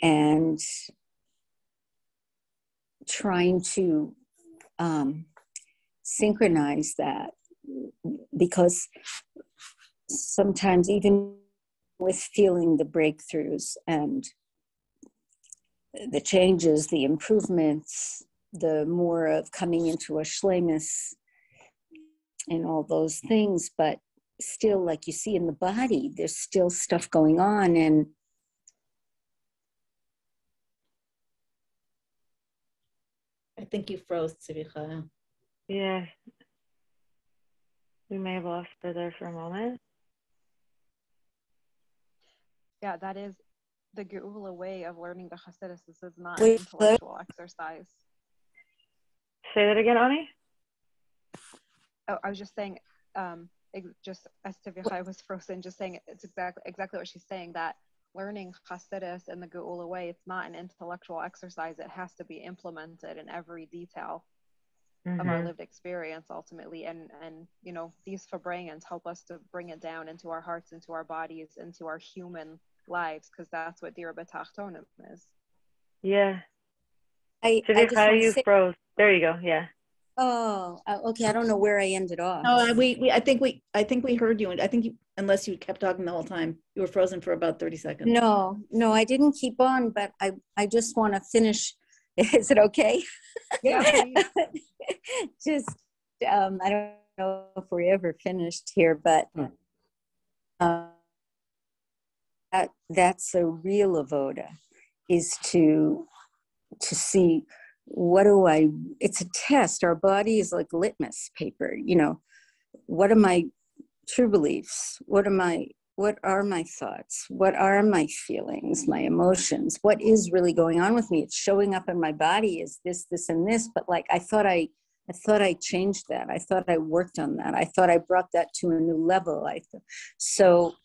Speaker 4: and trying to synchronize that, because sometimes even with feeling the breakthroughs and the changes, the improvements, the more of coming into a shlemus and all those things, but still, like you see in the body, there's still stuff going on. And
Speaker 1: I think you froze, Tzivika.
Speaker 2: Yeah. We may have lost her there for a moment.
Speaker 5: Yeah, that is the Geula way of learning the Hasidus. This is not an intellectual exercise.
Speaker 2: Say that again, Ani?
Speaker 5: Oh, I was just saying, just as Tivya was frozen, just saying it's exactly what she's saying, that learning Hasidus in the Geula way, it's not an intellectual exercise. It has to be implemented in every detail of our lived experience ultimately. And these Fabrayans help us to bring it down into our hearts, into our bodies, into our human lives, because that's what Dira B'Tachtonim is.
Speaker 2: Yeah.
Speaker 4: I just
Speaker 2: you froze. There you go. Yeah.
Speaker 4: Oh, okay. I don't know where I ended off.
Speaker 1: No, I think we heard you, and I think you, unless you kept talking the whole time, you were frozen for about 30 seconds.
Speaker 4: No, I didn't keep on, but I just want to finish. Is it okay?
Speaker 5: Yeah.
Speaker 4: Just, I don't know if we're ever finished here, but that's a real avoda, is to see, it's a test. Our body is like litmus paper, what are my true beliefs? What are my thoughts? What are my feelings, my emotions? What is really going on with me? It's showing up in my body is this, and this, but like, I thought I changed that. I thought I worked on that. I thought I brought that to a new level. So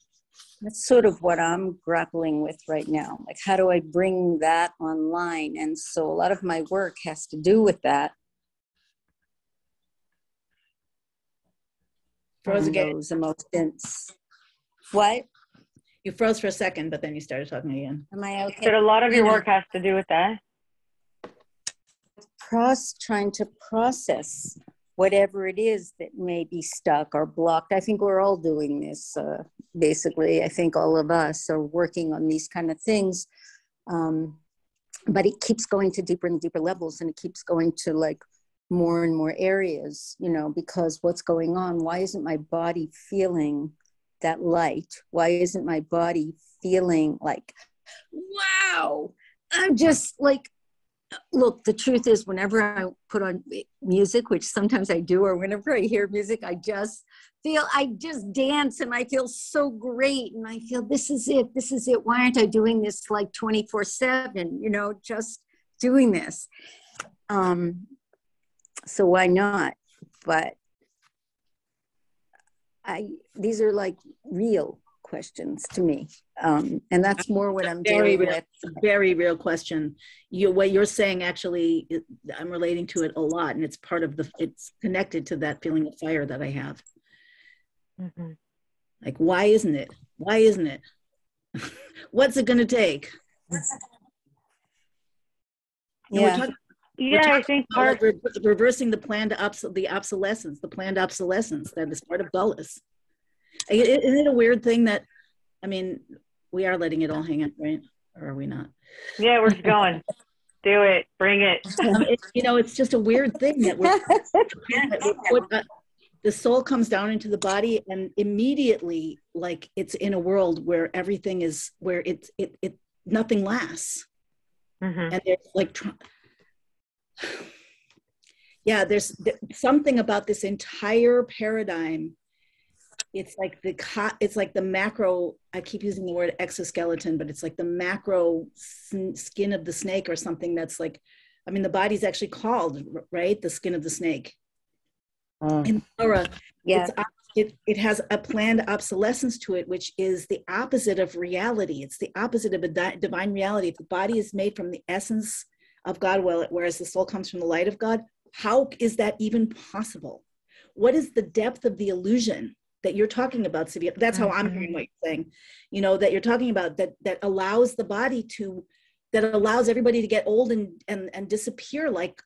Speaker 4: that's sort of what I'm grappling with right now. Like, how do I bring that online? And so a lot of my work has to do with that.
Speaker 1: Froze again.
Speaker 4: Those emotions. What?
Speaker 1: You froze for a second, but then you started talking again.
Speaker 4: Am I okay?
Speaker 2: But a lot of your work has to do with that.
Speaker 4: Trying to process whatever it is that may be stuck or blocked. I think we're all doing this. Basically, I think all of us are working on these kind of things. But it keeps going to deeper and deeper levels, and it keeps going to like more and more areas, because what's going on? Why isn't my body feeling that light? Why isn't my body feeling like, wow, I'm just like, look, the truth is, whenever I put on music, which sometimes I do, or whenever I hear music, I just dance and I feel so great. And I feel, this is it. This is it. Why aren't I doing this like 24/7, just doing this? So why not? But these are like real questions to me. And that's more what I'm dealing with.
Speaker 1: Very real question. What you're saying, actually, I'm relating to it a lot. And it's it's connected to that feeling of fire that I have.
Speaker 2: Mm-hmm.
Speaker 1: Like, why isn't it? Why isn't it? What's it going to take?
Speaker 4: Yeah.
Speaker 2: I think
Speaker 1: part like reversing the planned obsolescence that is part of Gullus. Isn't it a weird thing that, I mean, we are letting it all hang out, right? Or are we not?
Speaker 2: Yeah, we're just going. Do it. Bring it.
Speaker 1: It's just a weird thing that the soul comes down into the body, and immediately, like, it's in a world where everything is, where nothing lasts.
Speaker 2: Mm-hmm.
Speaker 1: And there's like, there's something about this entire paradigm. It's like the macro, I keep using the word exoskeleton, but it's like the macro skin of the snake or something that's like, I mean, the body's actually called, right? The skin of the snake. In Torah, it has a planned obsolescence to it, which is the opposite of reality. It's the opposite of a divine reality. If the body is made from the essence of God, whereas the soul comes from the light of God, how is that even possible? What is the depth of the illusion that you're talking about, Sylvia? That's how I'm hearing what you're saying, that you're talking about, that allows the body that allows everybody to get old and disappear. Like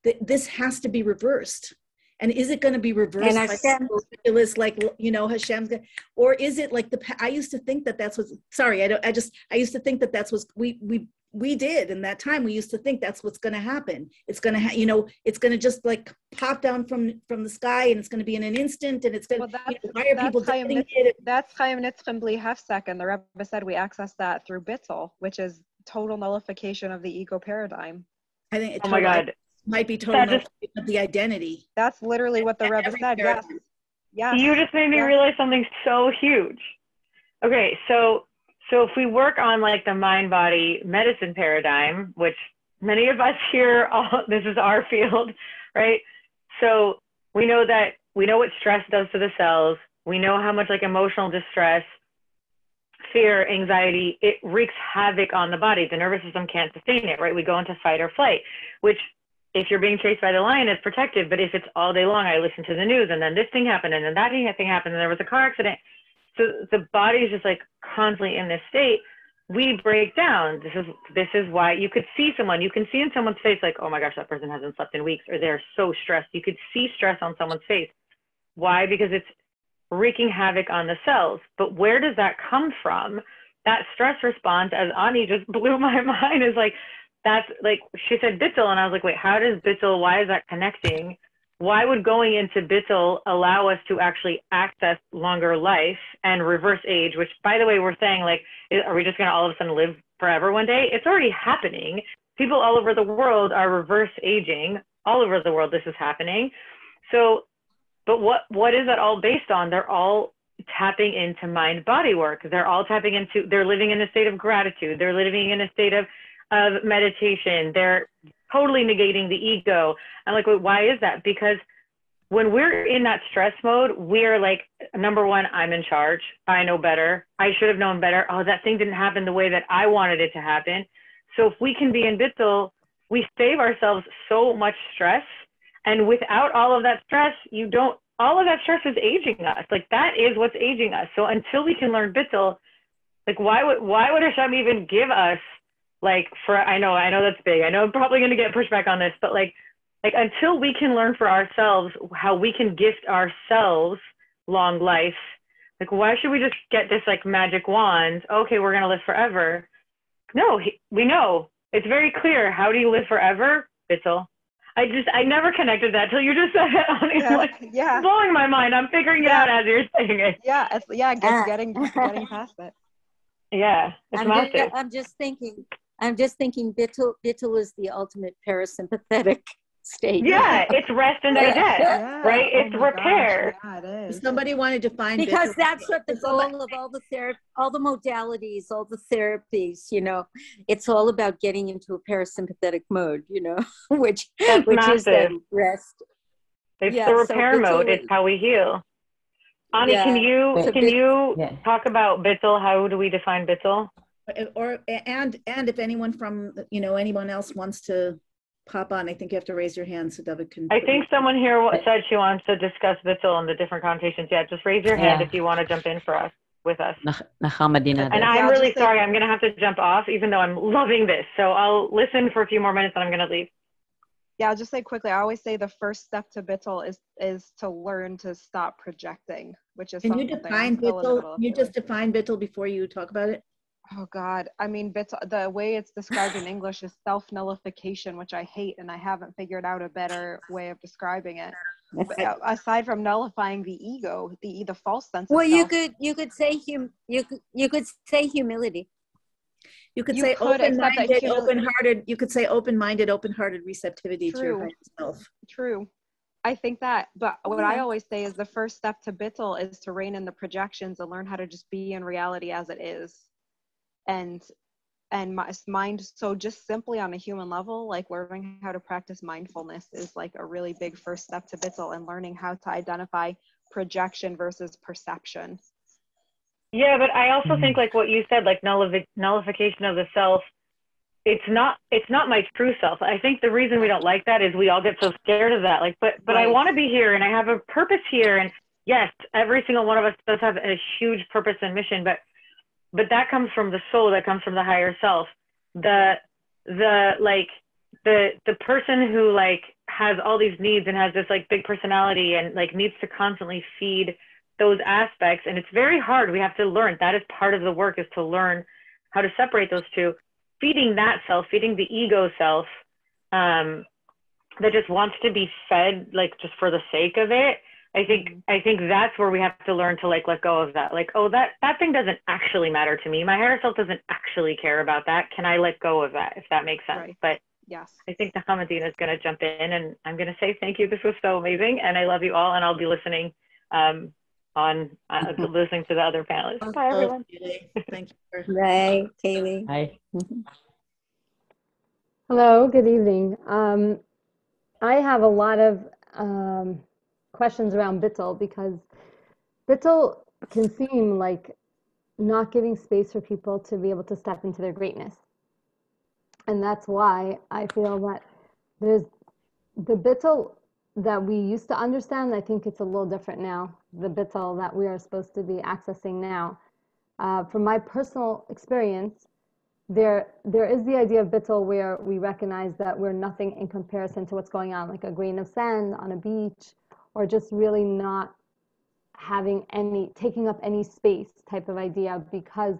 Speaker 1: this has to be reversed. And is it going to be reversed by ridiculous, like, Hashem's, or is it like I used to think that that's what, sorry, I used to think that that's what we did in that time. We used to think that's what's going to happen. It's going to, it's going to just like pop down from the sky, and it's going to be in an instant, and it's going to, why are people doing it?
Speaker 5: That's Chaim Nitzchim Bli Hefsek, and the Rebbe said we access that through Bittul, which is total nullification of the ego paradigm.
Speaker 1: I think
Speaker 2: my God.
Speaker 1: Might be total of the identity.
Speaker 5: That's literally what the Rebbe said. Yes. Yes.
Speaker 2: You just made me realize something so huge. Okay, so if we work on like the mind-body medicine paradigm, which many of us here, this is our field, right? So we know what stress does to the cells. We know how much like emotional distress, fear, anxiety, it wreaks havoc on the body. The nervous system can't sustain it, right? We go into fight or flight, which, if you're being chased by the lion, it's protective. But if it's all day long, I listen to the news, and then this thing happened, and then that thing happened, and there was a car accident. So the body is just like constantly in this state. We break down. This is why you could see someone. You can see in someone's face, like, oh my gosh, that person hasn't slept in weeks, or they're so stressed. You could see stress on someone's face. Why? Because it's wreaking havoc on the cells. But where does that come from? That stress response, as Ani just blew my mind, is like, that's like, she said Bittul, and I was like, wait, how does Bittul, why is that connecting? Why would going into Bittul allow us to actually access longer life and reverse age, which, by the way, we're saying, like, are we just going to all of a sudden live forever one day? It's already happening. People all over the world are reverse aging. All over the world, this is happening. So, but what is that all based on? They're all tapping into mind-body work. They're all tapping into, they're living in a state of gratitude. They're living in a state of meditation. They're totally negating the ego. I'm like, wait, why is that? Because when we're in that stress mode, we're like, number one, I'm in charge. I know better. I should have known better. Oh, that thing didn't happen the way that I wanted it to happen. So if we can be in Bittul, we save ourselves so much stress. And without all of that stress, all of that stress is aging us. Like, that is what's aging us. So until we can learn Bittul, like, why would Hashem even give us, like, I know that's big. I know I'm probably going to get pushback on this, but like until we can learn for ourselves how we can gift ourselves long life, like, why should we just get this like magic wand? Okay, we're going to live forever. No, we know. It's very clear. How do you live forever? Bittul. I never connected that till you just said it. It's blowing my mind. I'm figuring it out as you're saying it.
Speaker 5: Getting past it.
Speaker 2: Yeah, it's massive.
Speaker 4: I'm just thinking, I'm just thinking bittul is the ultimate parasympathetic state.
Speaker 2: Yeah, it's rest and digest,
Speaker 5: Yeah.
Speaker 2: right?
Speaker 5: Oh
Speaker 2: It's
Speaker 5: my gosh,
Speaker 2: repair.
Speaker 5: yeah, it
Speaker 1: If
Speaker 5: is.
Speaker 1: somebody wanted to find
Speaker 4: Because
Speaker 1: Bittul,
Speaker 4: that's what the
Speaker 1: if somebody-
Speaker 4: goal of all the all the modalities, all the therapies, you know, it's all about getting into a parasympathetic mode, you know, which
Speaker 2: That's
Speaker 4: is
Speaker 2: massive.
Speaker 4: then rest.
Speaker 2: It's
Speaker 4: Yeah,
Speaker 2: the
Speaker 4: so
Speaker 2: repair mode.
Speaker 4: Bittul
Speaker 2: It's how we heal. Ani,
Speaker 4: Yeah.
Speaker 2: can you
Speaker 4: So
Speaker 3: Yeah.
Speaker 2: talk about Bittul? How do we define Bittul?
Speaker 1: and if anyone from anyone else wants to pop on, I think you have to raise your hand so David can.
Speaker 2: I think someone here said she wants to discuss Bittul and the different connotations. Yeah, just raise your hand
Speaker 3: Yeah.
Speaker 2: if you want to jump in for us with us.
Speaker 3: Nahamadina.
Speaker 2: And I'm
Speaker 5: Yeah, I'll
Speaker 2: really
Speaker 5: just say-
Speaker 2: sorry, I'm going to have to jump off, even though I'm loving this. So I'll listen for a few more minutes and I'm going to leave.
Speaker 5: Yeah, I'll just say quickly, I always say the first step to Bittul is to learn to stop projecting, which is
Speaker 1: Can you
Speaker 5: something
Speaker 1: define
Speaker 5: I'm still in the
Speaker 1: Bittul?
Speaker 5: middle of
Speaker 1: Can you just
Speaker 5: doing.
Speaker 1: define Bittul before you talk about it?
Speaker 5: Oh God, I mean, the way it's described in English is self-nullification, which I hate, and I haven't figured out a better way of describing it. But aside from nullifying the ego, the false sense of
Speaker 4: Well,
Speaker 5: self.
Speaker 4: you could say you could say humility.
Speaker 1: You could
Speaker 5: You
Speaker 1: say
Speaker 5: could, except that
Speaker 1: open-minded, open-hearted. You could say open-minded, open-hearted receptivity to your
Speaker 5: True.
Speaker 1: higher self.
Speaker 5: True. I think that, but what I
Speaker 4: Yeah.
Speaker 5: always say is the first step to Bittul is to rein in the projections and learn how to just be in reality as it is. And my mind, so just simply on a human level, like learning how to practice mindfulness is like a really big first step to Bittul, and learning how to identify projection versus perception.
Speaker 2: Yeah, but I also think like what you said, like nullification of the self, it's not my true self. I think the reason we don't like that is we all get so scared of that. Like, but I
Speaker 5: Right.
Speaker 2: want to be here and I have a purpose here. And yes, every single one of us does have a huge purpose and mission, but that comes from the soul, that comes from the higher self. The person who like has all these needs and has this like big personality and like needs to constantly feed those aspects. And it's very hard. We have to learn. That is part of the work, is to learn how to separate those two. Feeding that self, feeding the ego self, that just wants to be fed like just for the sake of it. I think that's where we have to learn to like let go of that. Like, oh, that thing doesn't actually matter to me. My higher self doesn't actually care about that. Can I let go of that, if that makes sense?
Speaker 5: Right.
Speaker 2: But
Speaker 5: Yes.
Speaker 2: I think the Hamadina is going to jump in, and I'm going to say thank you. This was so amazing, and I love you all. And I'll be listening listening to the other panelists. Bye, everyone.
Speaker 1: Thank you.
Speaker 4: Right, Kaylee.
Speaker 3: Hi.
Speaker 6: Hello, good evening. I have a lot of questions around Bittul, because Bittul can seem like not giving space for people to be able to step into their greatness. And that's why I feel that there's the Bittul that we used to understand. I think it's a little different now, the Bittul that we are supposed to be accessing now. From my personal experience, there is the idea of Bittul where we recognize that we're nothing in comparison to what's going on, like a grain of sand on a beach, or just really not taking up any space type of idea because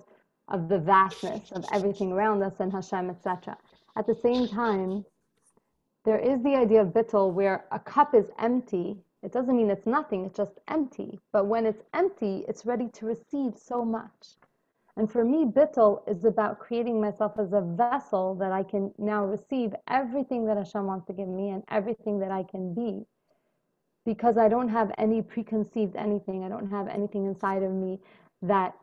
Speaker 6: of the vastness of everything around us and Hashem, etc. At the same time, there is the idea of Bittul where a cup is empty. It doesn't mean it's nothing, it's just empty. But when it's empty, it's ready to receive so much. And for me, Bittul is about creating myself as a vessel that I can now receive everything that Hashem wants to give me and everything that I can be. Because I don't have any preconceived anything. I don't have anything inside of me that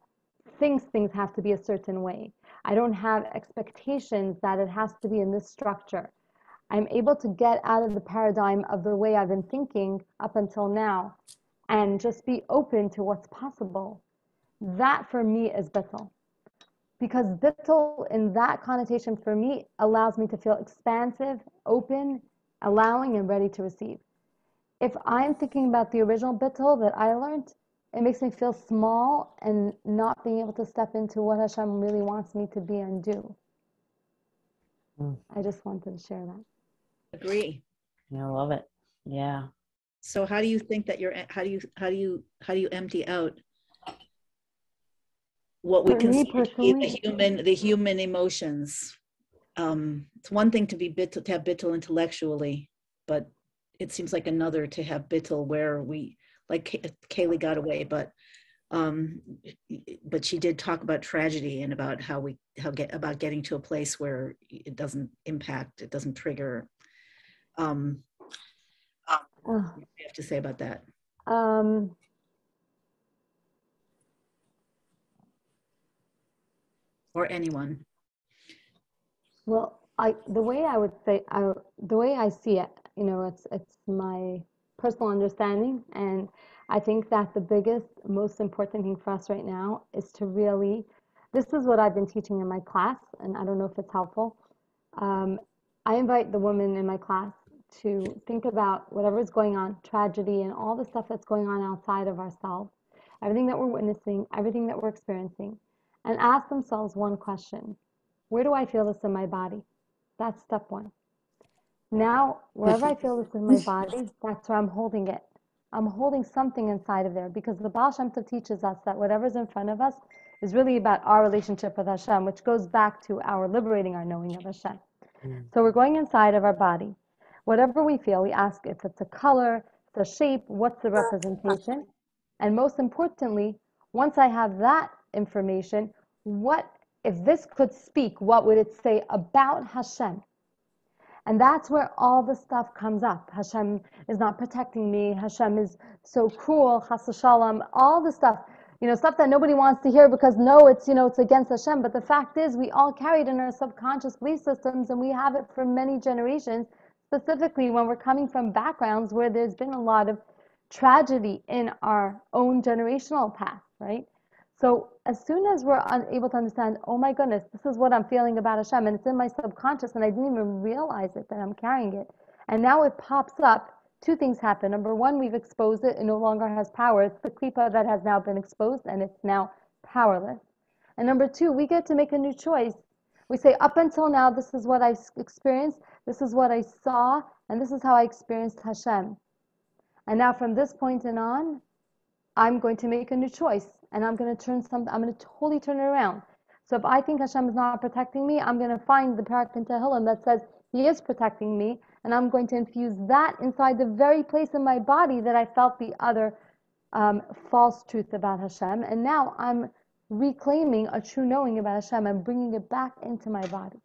Speaker 6: thinks things have to be a certain way. I don't have expectations that it has to be in this structure. I'm able to get out of the paradigm of the way I've been thinking up until now and just be open to what's possible. That for me is Bittul. Because Bittul in that connotation for me allows me to feel expansive, open, allowing, and ready to receive. If I'm thinking about the original Bittul that I learned, it makes me feel small and not being able to step into what Hashem really wants me to be and do. I just wanted to share that.
Speaker 1: Agree.
Speaker 3: I love it. Yeah.
Speaker 1: So how do you think that how do you empty out what we consider to be the human emotions? It's one thing to have Bittul intellectually, but it seems like another to have Bittul where we, like Kaylee got away, but Um, but she did talk about tragedy and about about getting to a place where it doesn't impact, it doesn't trigger. What do you have to say about that? Or anyone?
Speaker 6: Well, the way I would say, the way I see it, it's my personal understanding, and I think that the biggest, most important thing for us right now is to really, this is what I've been teaching in my class, and I don't know if it's helpful. I invite the women in my class to think about whatever is going on, tragedy, and all the stuff that's going on outside of ourselves, everything that we're witnessing, everything that we're experiencing, and ask themselves one question. Where do I feel this in my body? That's step one. Now, wherever I feel this in my body, that's where I'm holding it. I'm holding something inside of there, because the Baal Shem Tov teaches us that whatever's in front of us is really about our relationship with Hashem, which goes back to our liberating our knowing of Hashem. So we're going inside of our body. Whatever we feel, we ask if it's a color, the shape, what's the representation? And most importantly, once I have that information, what if this could speak, what would it say about Hashem? And that's where all the stuff comes up. Hashem is not protecting me. Hashem is so cruel. Chas v'shalom. All the stuff, stuff that nobody wants to hear because no, it's against Hashem. But the fact is, we all carry it in our subconscious belief systems, and we have it for many generations. Specifically, when we're coming from backgrounds where there's been a lot of tragedy in our own generational path, right? So as soon as we're able to understand, oh my goodness, this is what I'm feeling about Hashem, and it's in my subconscious, and I didn't even realize it, that I'm carrying it. And now it pops up, two things happen. Number one, we've exposed it, it no longer has power. It's the klipa that has now been exposed, and it's now powerless. And number two, we get to make a new choice. We say, up until now, this is what I experienced, this is what I saw, and this is how I experienced Hashem. And now from this point on, I'm going to make a new choice, and I'm going to totally turn it around. So if I think Hashem is not protecting me, I'm going to find the parak in Tehillim that says He is protecting me, and I'm going to infuse that inside the very place in my body that I felt the other false truth about Hashem. And now I'm reclaiming a true knowing about Hashem and bringing it back into my body.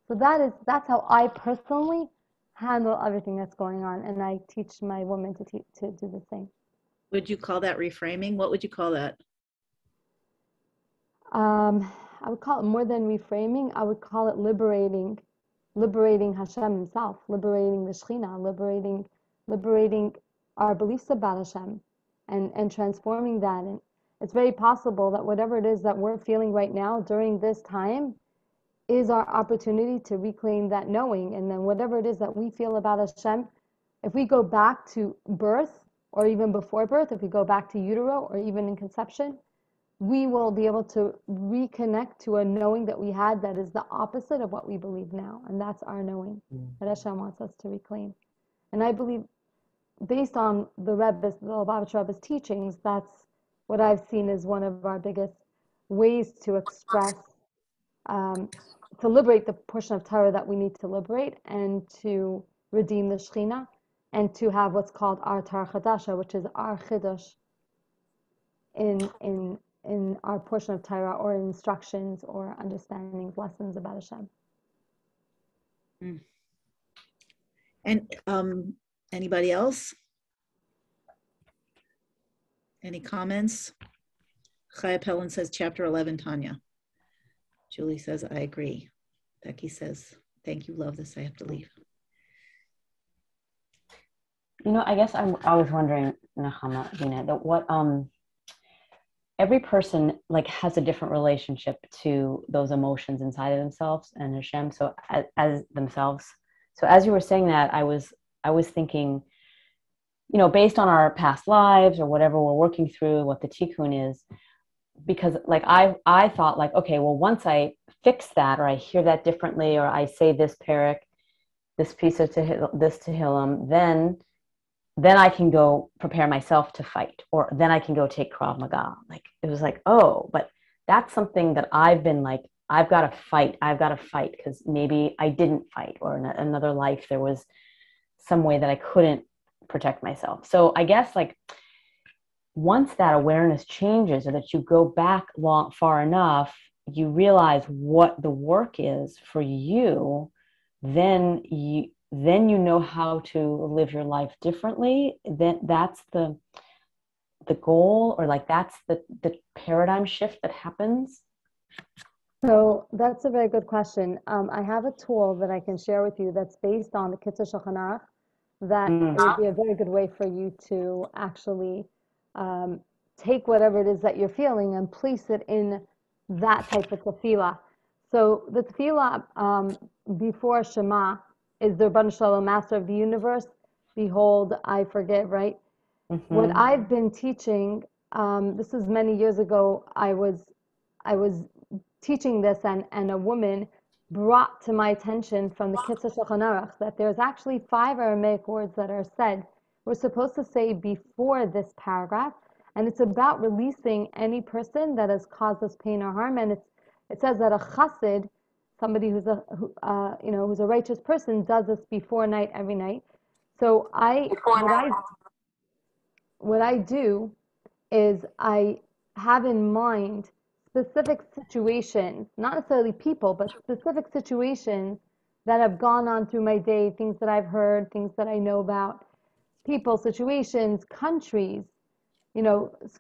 Speaker 6: So that's how I personally handle everything that's going on, and I teach my women to do the same.
Speaker 1: Would you call that reframing? What would you call that?
Speaker 6: I would call it more than reframing. I would call it liberating Hashem Himself, liberating the Shekhinah, liberating our beliefs about Hashem, and transforming that. And it's very possible that whatever it is that we're feeling right now during this time is our opportunity to reclaim that knowing. And then whatever it is that we feel about Hashem, if we go back to birth, or even before birth, if we go back to utero, or even in conception, we will be able to reconnect to a knowing that we had that is the opposite of what we believe now. And that's our knowing that Hashem wants us to reclaim. And I believe, based on the Lubavitch Rebbe's teachings, that's what I've seen as one of our biggest ways to express, to liberate the portion of Torah that we need to liberate, and to redeem the Shekhinah, and to have what's called our Torah Chadasha, which is our Chiddush in our portion of Torah, or instructions, or understandings, lessons about Hashem.
Speaker 1: And anybody else? Any comments? Chaya Pellin says, chapter 11, Tanya. Julie says, I agree. Becky says, thank you, love this, I have to leave.
Speaker 3: I guess I was wondering, Nechama, Dina, that what every person has a different relationship to those emotions inside of themselves and Hashem. So as themselves. So as you were saying that, I was thinking, based on our past lives or whatever we're working through, what the tikkun is, because I thought okay, well, once I fix that, or I hear that differently, or I say this parak, this piece of this Tehillim, then I can go prepare myself to fight, or then I can go take Krav Maga. It was oh, but that's something that I've been I've got to fight because maybe I didn't fight, or in another life there was some way that I couldn't protect myself. So I guess once that awareness changes, or that you go back far enough, you realize what the work is for you, then you know how to live your life differently. Then that's the goal, or like that's the paradigm shift that happens.
Speaker 6: So that's a very good question. I have a tool that I can share with you that's based on the Kitzur Shulchan Aruch, that it would be a very good way for you to actually take whatever it is that you're feeling and place it in that type of tefillah. So the tefillah before Shema is the Rabbanu Shalom, Master of the Universe. Behold, I forget, right? What I've been teaching, this is many years ago, I was teaching this, and a woman brought to my attention from the Kitzur Shulchan Aruch that there's actually 5 Aramaic words that are said. We're supposed to say before this paragraph, and it's about releasing any person that has caused us pain or harm. And it says that a chassid, somebody who's a righteous person, does this before night every night. So what I do is I have in mind specific situations, not necessarily people, but specific situations that have gone on through my day, things that I've heard, things that I know about, people, situations, countries,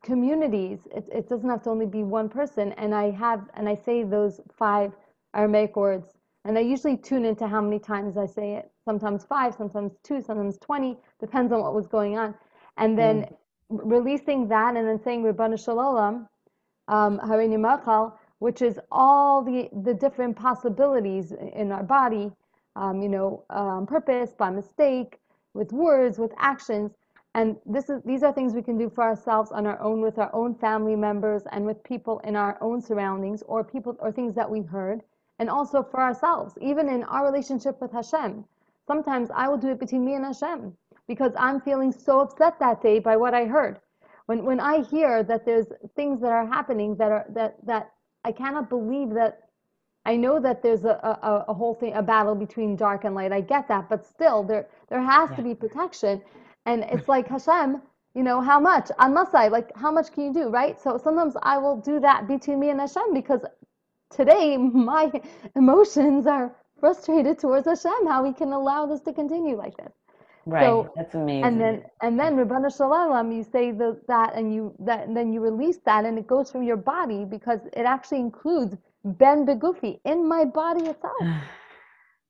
Speaker 6: communities. It doesn't have to only be one person. And I say those 5 Aramaic words, and I usually tune into how many times I say it. Sometimes 5, sometimes 2, sometimes 20, depends on what was going on. And then releasing that, and then saying Rabbanu Shalom, Hareini Machal, which is all the different possibilities in our body, purpose, by mistake, with words, with actions. And these are things we can do for ourselves on our own, with our own family members, and with people in our own surroundings, or people or things that we heard, and also for ourselves, even in our relationship with Hashem. Sometimes I will do it between me and Hashem because I'm feeling so upset that day by what I heard. When I hear that there's things that are happening that I cannot believe, that I know that there's a whole thing, a battle between dark and light. I get that, but still there has to be protection. And it's like, Hashem, how much? How much can you do, right? So sometimes I will do that between me and Hashem, because today my emotions are frustrated towards Hashem, how we can allow this to continue like this.
Speaker 3: Right, so, that's amazing.
Speaker 6: And then Rabbanu Shalom, you say that, and then you release that, and it goes from your body, because it actually includes Ben Begufi, in my body itself,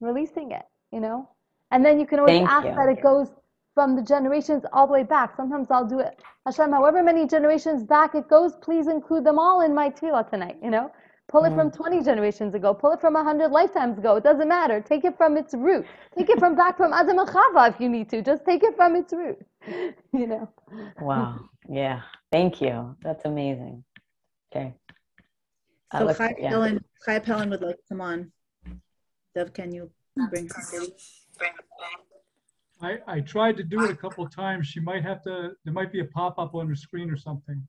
Speaker 6: releasing it, And then you can always ask that it goes from the generations all the way back. Sometimes I'll do it, Hashem, however many generations back it goes, please include them all in my tefillah tonight, Pull it from 20 generations ago. Pull it from 100 lifetimes ago. It doesn't matter. Take it from its root. Take it back from Adam and Chava if you need to. Just take it from its root.
Speaker 3: Wow. Yeah. Thank you. That's amazing. Okay.
Speaker 1: So Chaya Pelin would like to come on. Dev, can you bring her?
Speaker 7: I tried to do it a couple of times. She might have to. There might be a pop-up on her screen or something.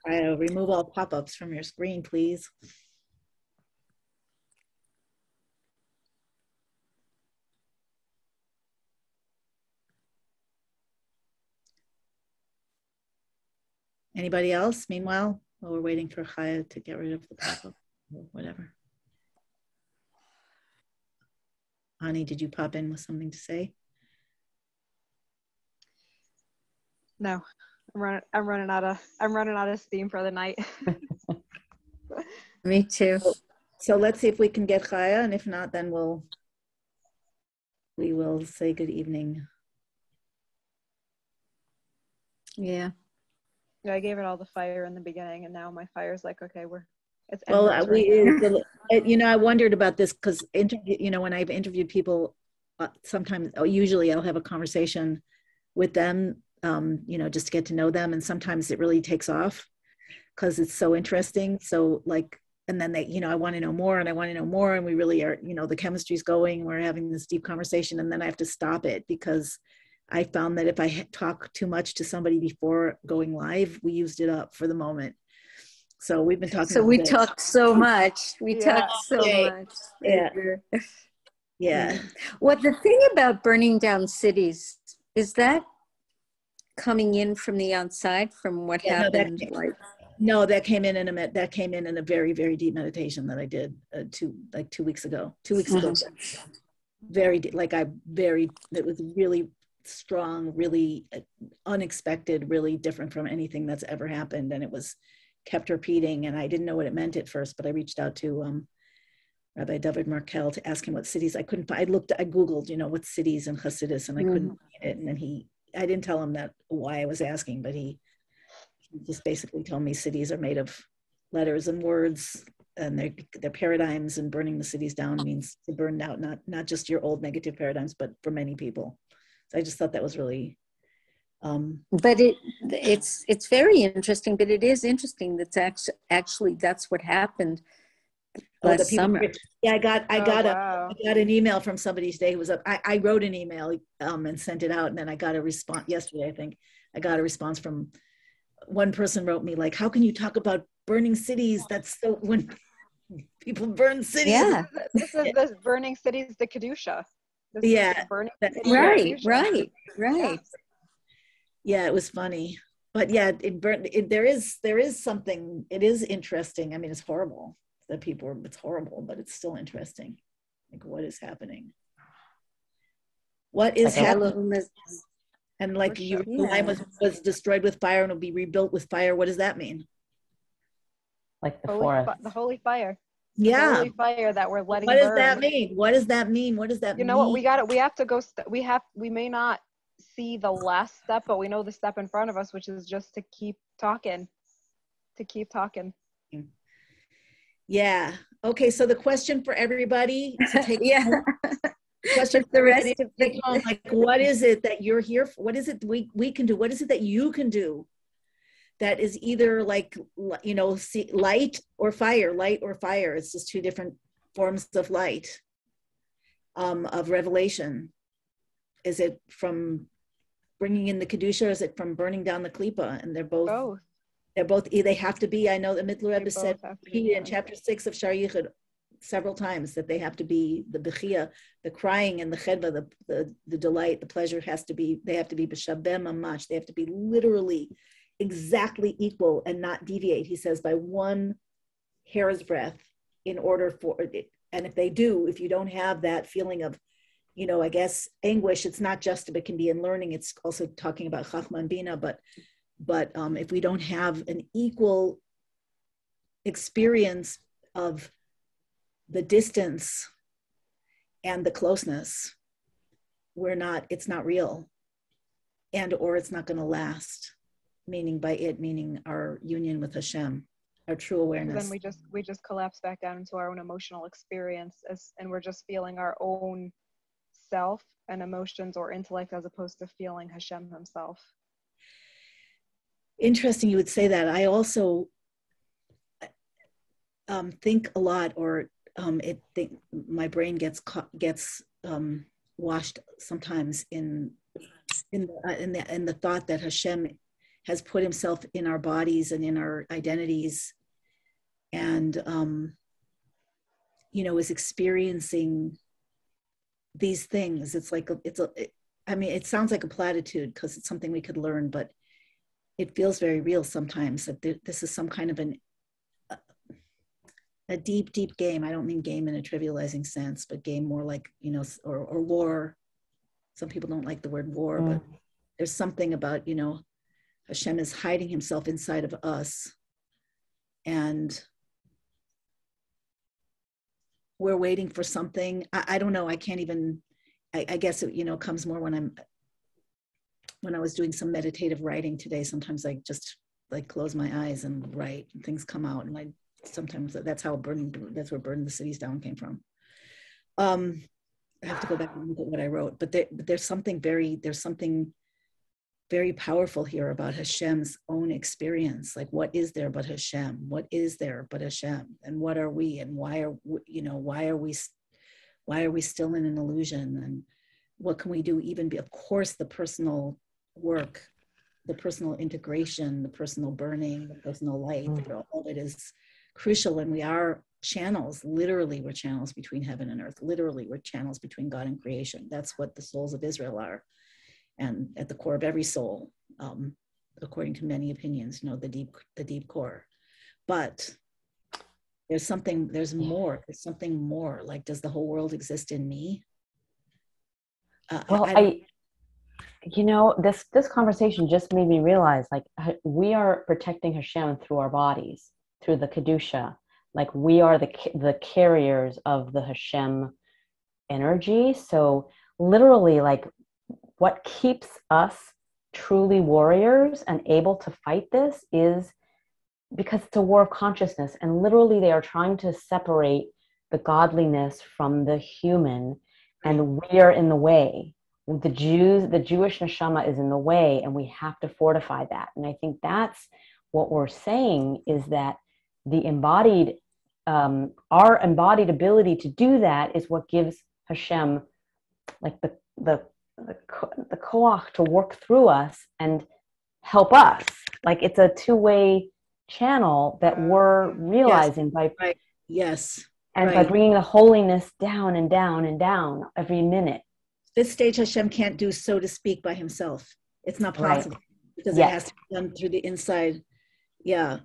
Speaker 1: Remove all pop-ups from your screen, please. Anybody else? Meanwhile, while we're waiting for Chaya to get rid of the pop-up or whatever. Ani, did you pop in with something to say?
Speaker 5: No. I'm running out of steam for the night.
Speaker 4: Me too.
Speaker 1: So let's see if we can get Chaya, and if not, then we will say good evening.
Speaker 4: Yeah.
Speaker 5: I gave it all the fire in the beginning, and now my fire's like, okay, it's
Speaker 1: well. I wondered about this because when I've interviewed people, usually I'll have a conversation with them. Just to get to know them. And sometimes it really takes off because it's so interesting. So and then they, I want to know more and I want to know more. And we really are, the chemistry's going, we're having this deep conversation, and then I have to stop it because I found that if I talk too much to somebody before going live, we used it up for the moment. So we've been talking.
Speaker 4: So we talked so much. Talked so much.
Speaker 1: Yeah. Yeah.
Speaker 4: What the thing about burning down cities is that coming in from the outside from what happened?
Speaker 1: That came in a very, very deep meditation that I did 2 weeks ago. 2 weeks ago. Very deep, it was really strong, really unexpected, really different from anything that's ever happened. And it was kept repeating. And I didn't know what it meant at first, but I reached out to Rabbi David Markel to ask him what cities. I couldn't find. I Googled, what cities in Hasidus, and I couldn't find it. And then I didn't tell him that why I was asking, but he just basically told me cities are made of letters and words, and they're paradigms, and burning the cities down means to burn out not just your old negative paradigms, but for many people. So I just thought that was really.
Speaker 4: But it's very interesting. But it is interesting that's actually that's what happened last summer.
Speaker 1: Yeah, I got an email from somebody today who was up. I wrote an email and sent it out, and then I got a response yesterday. I think I got a response from one person wrote me like, "How can you talk about burning cities? That's so when people burn cities."
Speaker 4: Yeah,
Speaker 5: this is the burning cities, the kedusha.
Speaker 4: Right.
Speaker 1: Yeah, it was funny, but yeah, it burned. There is something. It is interesting. I mean, it's horrible that it's horrible, but it's still interesting. Like, what is happening? What is happening? And like Yerushalayim was destroyed with fire and will be rebuilt with fire. What does that mean?
Speaker 3: Like the forest.
Speaker 5: The holy fire.
Speaker 1: Yeah.
Speaker 5: The holy fire that we're letting
Speaker 1: burn. What
Speaker 5: does
Speaker 1: that mean? What does that mean? What does that mean?
Speaker 5: You know what? We have to go. We may not see the last step, but we know the step in front of us, which is just to keep talking.
Speaker 1: Yeah. Okay. So the question for everybody to take
Speaker 4: question for the rest of
Speaker 1: the home, like, what is it that you're here for? What is it we can do? What is it that you can do that is either like, light or fire? It's just two different forms of light, of revelation. Is it from bringing in the kedusha, or is it from burning down the klipa? And they're both. They have to be. I know the Mittler Rebbe said in chapter 6 of Shar Yichud several times that they have to be the bechia, the crying, and the chedva, the delight, the pleasure has to be. They have to be b'shabem mamash. They have to be literally exactly equal and not deviate. He says by one hair's breadth in order for it. And if you don't have that feeling of, I guess anguish, it's not just if it can be in learning. It's also talking about chachma and bina, but if we don't have an equal experience of the distance and the closeness, it's not real, or it's not going to last. Meaning our union with Hashem, our true awareness.
Speaker 5: Then we just collapse back down into our own emotional experience, and we're just feeling our own self and emotions or intellect, as opposed to feeling Hashem himself.
Speaker 1: Interesting you would say that. I also think a lot, my brain gets washed sometimes in the thought that Hashem has put himself in our bodies and in our identities, and is experiencing these things. It's like it sounds like a platitude because it's something we could learn, but it feels very real sometimes that this is some kind of a deep, deep game. I don't mean game in a trivializing sense, but game more like, or war. Some people don't like the word war, but there's something about, Hashem is hiding himself inside of us, and we're waiting for something. I don't know. I can't even, I guess it, comes more when I was doing some meditative writing today. Sometimes I just close my eyes and write, and things come out. And sometimes that's where Burn the Cities Down came from. I have to go back and look at what I wrote, but there's something very powerful here about Hashem's own experience. Like, what is there but Hashem? What is there but Hashem? And what are we? And why are we still in an illusion? And what can we do? Of course, the personal work, the personal integration, the personal burning, the personal light, all of it is crucial. And we are channels. Literally, we're channels between heaven and earth. Literally, we're channels between God and creation. That's what the souls of Israel are. And at the core of every soul, according to many opinions, the deep core. But there's something more. Like, does the whole world exist in me?
Speaker 3: Well, this conversation just made me realize, like, we are protecting Hashem through our bodies, through the Kedusha. Like, we are the carriers of the Hashem energy. So literally, like, what keeps us truly warriors and able to fight this is because it's a war of consciousness. And literally, they are trying to separate the godliness from the human, and we are in the way. The Jewish neshama is in the way, and we have to fortify that. And I think that's what we're saying, is that the embodied, our embodied ability to do that is what gives Hashem, like, the koach to work through us and help us. Like, it's a two-way channel that we're realizing by by bringing the holiness down and down and down every minute.
Speaker 1: This stage Hashem can't do, so to speak, by himself. It's not possible, because it has to be done through the inside. Yeah.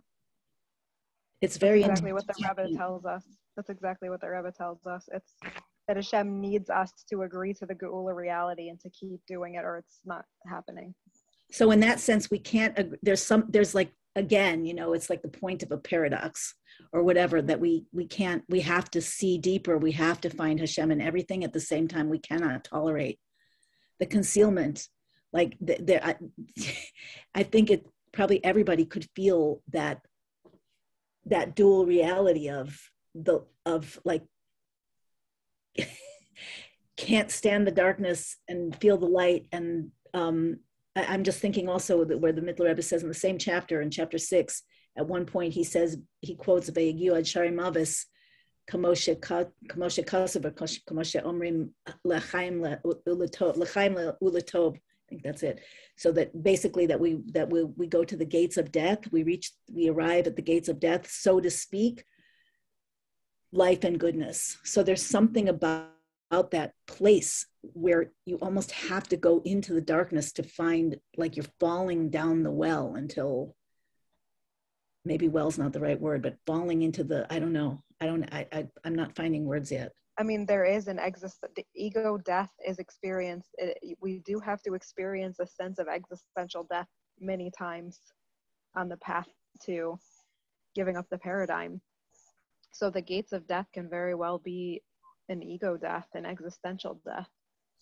Speaker 1: It's very
Speaker 5: exactly what the Rebbe tells us. That's exactly what the Rebbe tells us. It's that Hashem needs us to agree to the Geula reality and to keep doing it, or it's not happening.
Speaker 1: So in that sense, we can't, there's like, again, it's like the point of a paradox or whatever, that we have to see deeper. We have to find Hashem in everything at the same time. We cannot tolerate the concealment. Like, I think it probably everybody could feel that dual reality of like, can't stand the darkness and feel the light. And I'm just thinking also that where the Mittler Rebbe says in the same chapter, in chapter 6, at one point he quotes Vayigiu ad Shari Mavis, Kamoshe Kasav, Kamoshe Omrim L'chaim Ulatov. I think that's it. So that basically that we go to the gates of death. We arrive at the gates of death, so to speak, life and goodness. So there's something about that place where you almost have to go into the darkness to find, like, you're falling down the well until, maybe well's not the right word, but falling into the, I don't know. I'm not finding words yet.
Speaker 5: I mean, there is the ego death is experienced. We do have to experience a sense of existential death many times on the path to giving up the paradigm. So the gates of death can very well be an ego death, an existential death.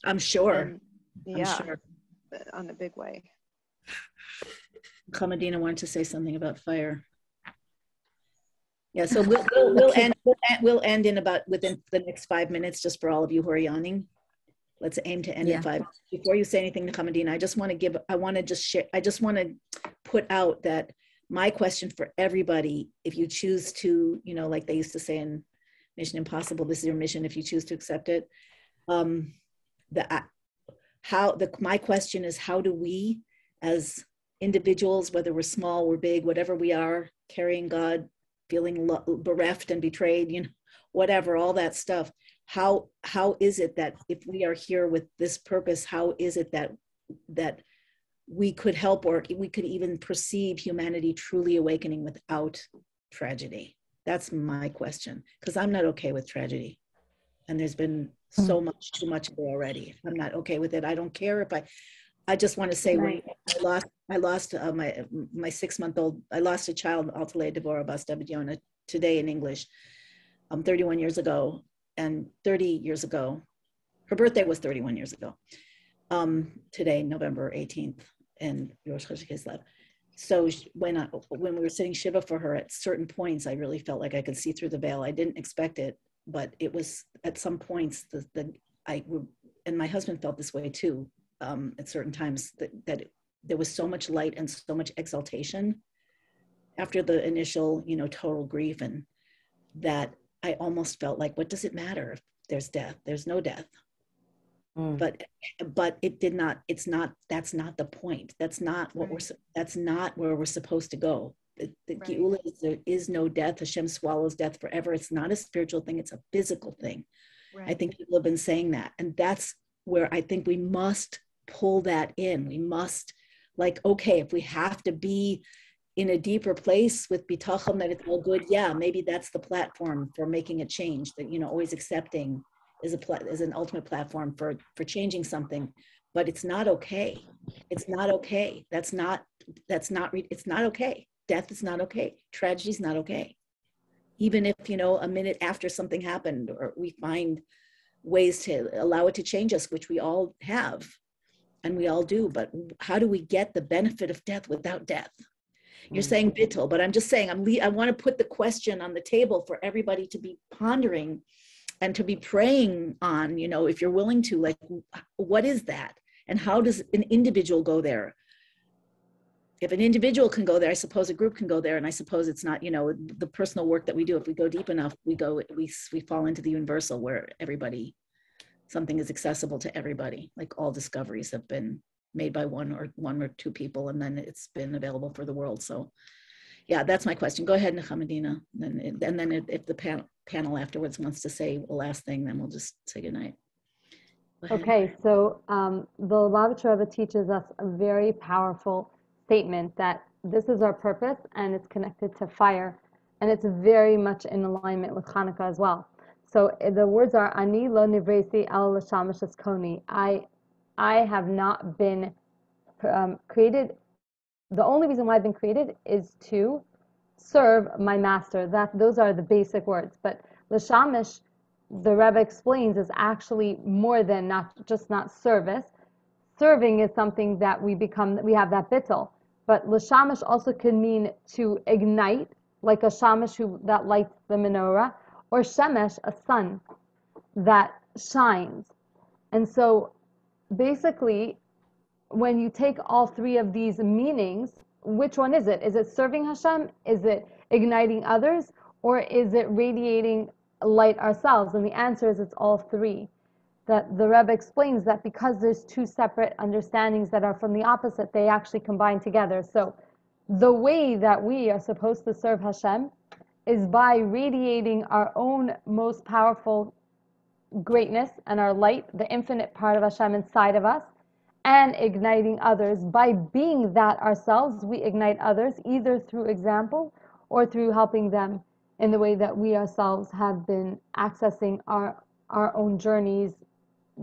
Speaker 1: I'm sure.
Speaker 5: And, I'm sure. On a big way.
Speaker 1: Kamadina wanted to say something about fire. Yeah, so we'll end in about within the next 5 minutes, just for all of you who are yawning. Let's aim to end in 5. Before you say anything to Kamadina, I just want to put out that my question for everybody, if you choose to, like they used to say in Mission Impossible, this is your mission if you choose to accept it. My question is, how do we as individuals, whether we're small or big, whatever we are, carrying God, feeling bereft and betrayed, whatever, all that stuff, how is it that if we are here with this purpose, how is it that we could help, or we could even perceive humanity truly awakening without tragedy? That's my question, because I'm not okay with tragedy. And there's been too much of it already. I'm not okay with it. I don't care if I just want to say, when I lost my 6-month-old, I lost a child, Altalea Devorah Bas David Yonah, today in English, 31 years ago. And 30 years ago, her birthday was 31 years ago. Today, November 18th, and Rosh Hashanah. So when we were sitting Shiva for her, at certain points, I really felt like I could see through the veil. I didn't expect it, but it was at some points and my husband felt this way too. At certain times, that there was so much light and so much exaltation after the initial, total grief, and that I almost felt like, what does it matter if there's death? There's no death. But it did not. That's not the point. That's not what that's not where we're supposed to go. The Geula is, there is no death. Hashem swallows death forever. It's not a spiritual thing. It's a physical thing. Right. I think people have been saying that, and that's where I think we must pull that in. We must Like, okay, if we have to be in a deeper place with bitachon that it's all good, yeah, maybe that's the platform for making a change. That, you know, always accepting is an ultimate platform for changing something. But it's not okay. It's not okay. It's not okay. Death is not okay. Tragedy is not okay. Even if, you know, a minute after something happened, or we find ways to allow it to change us, which we all have and we all do. But how do we get the benefit of death without death? You're saying bittul, but I'm just saying, I want to put the question on the table for everybody to be pondering and to be praying on, you know, if you're willing to, like, what is that? And how does an individual go there? If an individual can go there, I suppose a group can go there. And I suppose it's not, you know, the personal work that we do. If we go deep enough, we fall into the universal where something is accessible to everybody. Like all discoveries have been made by one or two people, and then it's been available for the world. So yeah, that's my question. Go ahead, Nechamadina. And then if the panel afterwards wants to say a last thing, then we'll just say goodnight.
Speaker 6: Okay, so the Lubavitcher Rebbe teaches us a very powerful statement that this is our purpose and it's connected to fire, and it's very much in alignment with Hanukkah as well. So the words are Ani lo nivresi al l'shamash eskoni. I have not been created. The only reason why I've been created is to serve my master. Those are the basic words. But l'shamash, the Rebbe explains, is actually more than not service. Serving is something that we have that bittul. But l'shamash also can mean to ignite, like a shamash that lights the menorah, or shemesh, a sun that shines. And so basically, when you take all three of these meanings, which one is it? Is it serving Hashem? Is it igniting others? Or is it radiating light ourselves? And the answer is it's all three. That the Rebbe explains that because there's two separate understandings that are from the opposite, they actually combine together. So the way that we are supposed to serve Hashem is by radiating our own most powerful greatness and our light, the infinite part of Hashem inside of us, and igniting others. By being that ourselves, we ignite others either through example or through helping them in the way that we ourselves have been accessing our own journeys,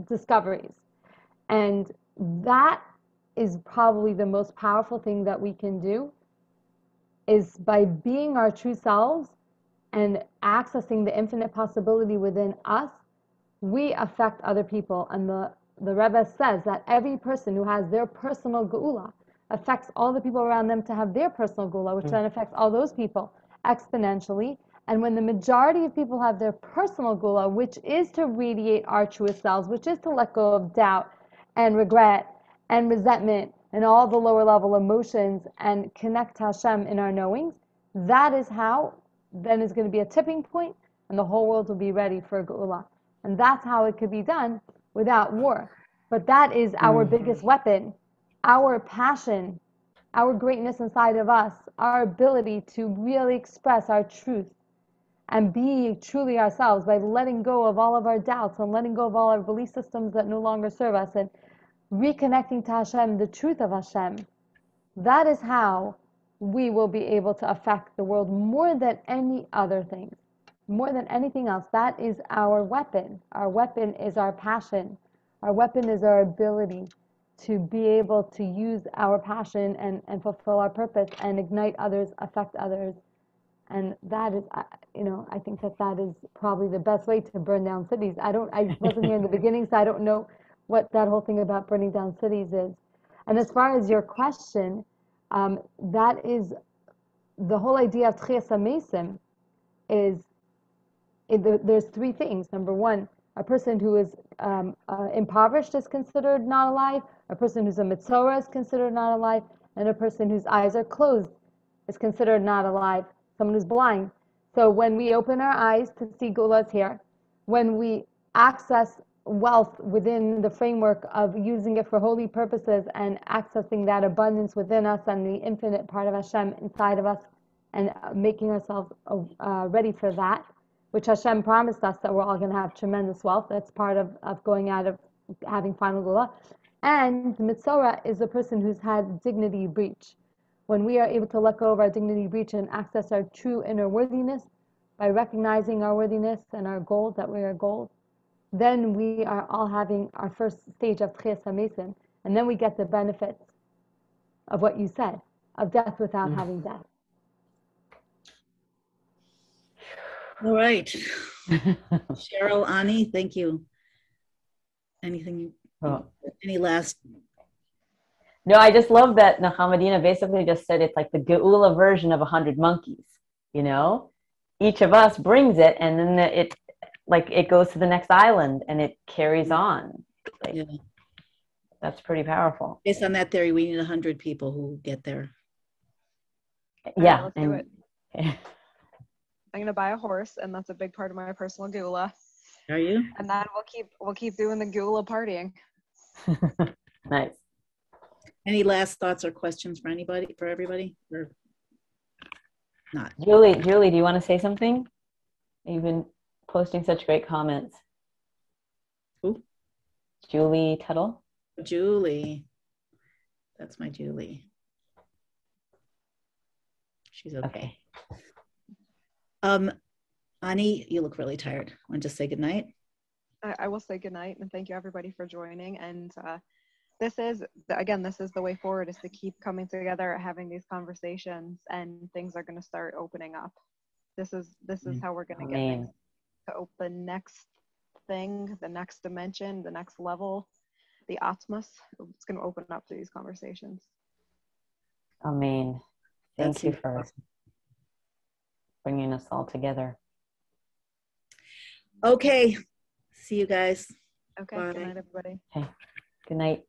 Speaker 6: discoveries. And that is probably the most powerful thing that we can do, is by being our true selves and accessing the infinite possibility within us, we affect other people. And the Rebbe says that every person who has their personal geula affects all the people around them to have their personal geula, which then affects all those people exponentially. And when the majority of people have their personal geula, which is to radiate our truest selves, which is to let go of doubt and regret and resentment and all the lower level emotions and connect to Hashem in our knowings, that is how then is going to be a tipping point, and the whole world will be ready for geula. And that's how it could be done without war. But that is our biggest weapon, our passion, our greatness inside of us, our ability to really express our truth and be truly ourselves by letting go of all of our doubts and letting go of all our belief systems that no longer serve us and reconnecting to Hashem, the truth of Hashem. That is how we will be able to affect the world more than any other thing. More than anything else, that is our weapon. Our weapon is our passion. Our weapon is our ability to be able to use our passion and fulfill our purpose and ignite others, affect others. And that is, I think that is probably the best way to burn down cities. I wasn't here in the beginning, so I don't know what that whole thing about burning down cities is. And as far as your question, that is the whole idea of Tchias HaMesim is, there's three things. Number one, a person who is impoverished is considered not alive. A person who's a mitzora is considered not alive. And a person whose eyes are closed is considered not alive. Someone who's blind. So when we open our eyes to see Geula is here, when we access wealth within the framework of using it for holy purposes and accessing that abundance within us and the infinite part of Hashem inside of us and making ourselves ready for that, which Hashem promised us that we're all going to have tremendous wealth. That's part of going out of having final Geula. And Mitzora is a person who's had dignity breach. When we are able to let go of our dignity breach and access our true inner worthiness by recognizing our worthiness and our gold, that we are gold, then we are all having our first stage of Tchias HaMesim, and then we get the benefits of what you said, of death without having death.
Speaker 1: All right. Cheryl, Ani, thank you. Anything, any last?
Speaker 3: No, I just love that Nahamadina basically just said it's like the Geula version of 100 monkeys, you know? Each of us brings it, and then it goes to the next island, and it carries on. Like,
Speaker 1: Yeah.
Speaker 3: That's pretty powerful.
Speaker 1: Based on that theory, we need 100 people who get there.
Speaker 3: Yeah.
Speaker 5: Let's do it. I'm gonna buy a horse, and that's a big part of my personal Geula.
Speaker 1: Are you?
Speaker 5: And then we'll keep doing the Geula partying.
Speaker 3: Nice.
Speaker 1: Any last thoughts or questions for everybody, or not?
Speaker 3: Julie, do you want to say something? You've been posting such great comments.
Speaker 1: Who?
Speaker 3: Julie Tuttle.
Speaker 1: Julie. That's my Julie. She's okay. Ani, you look really tired. Want to just say goodnight?
Speaker 5: I will say goodnight, and thank you everybody for joining. And this is the way forward, is to keep coming together, having these conversations, and things are going to start opening up. This is how we're going to get things to open. Next thing, the next dimension, the next level, the Atmos. It's going to open up to these conversations.
Speaker 3: Amen. Thank you for bringing us all together.
Speaker 1: Okay. See you guys.
Speaker 5: Okay.
Speaker 1: Bye.
Speaker 5: Good night, everybody.
Speaker 3: Okay. Good night.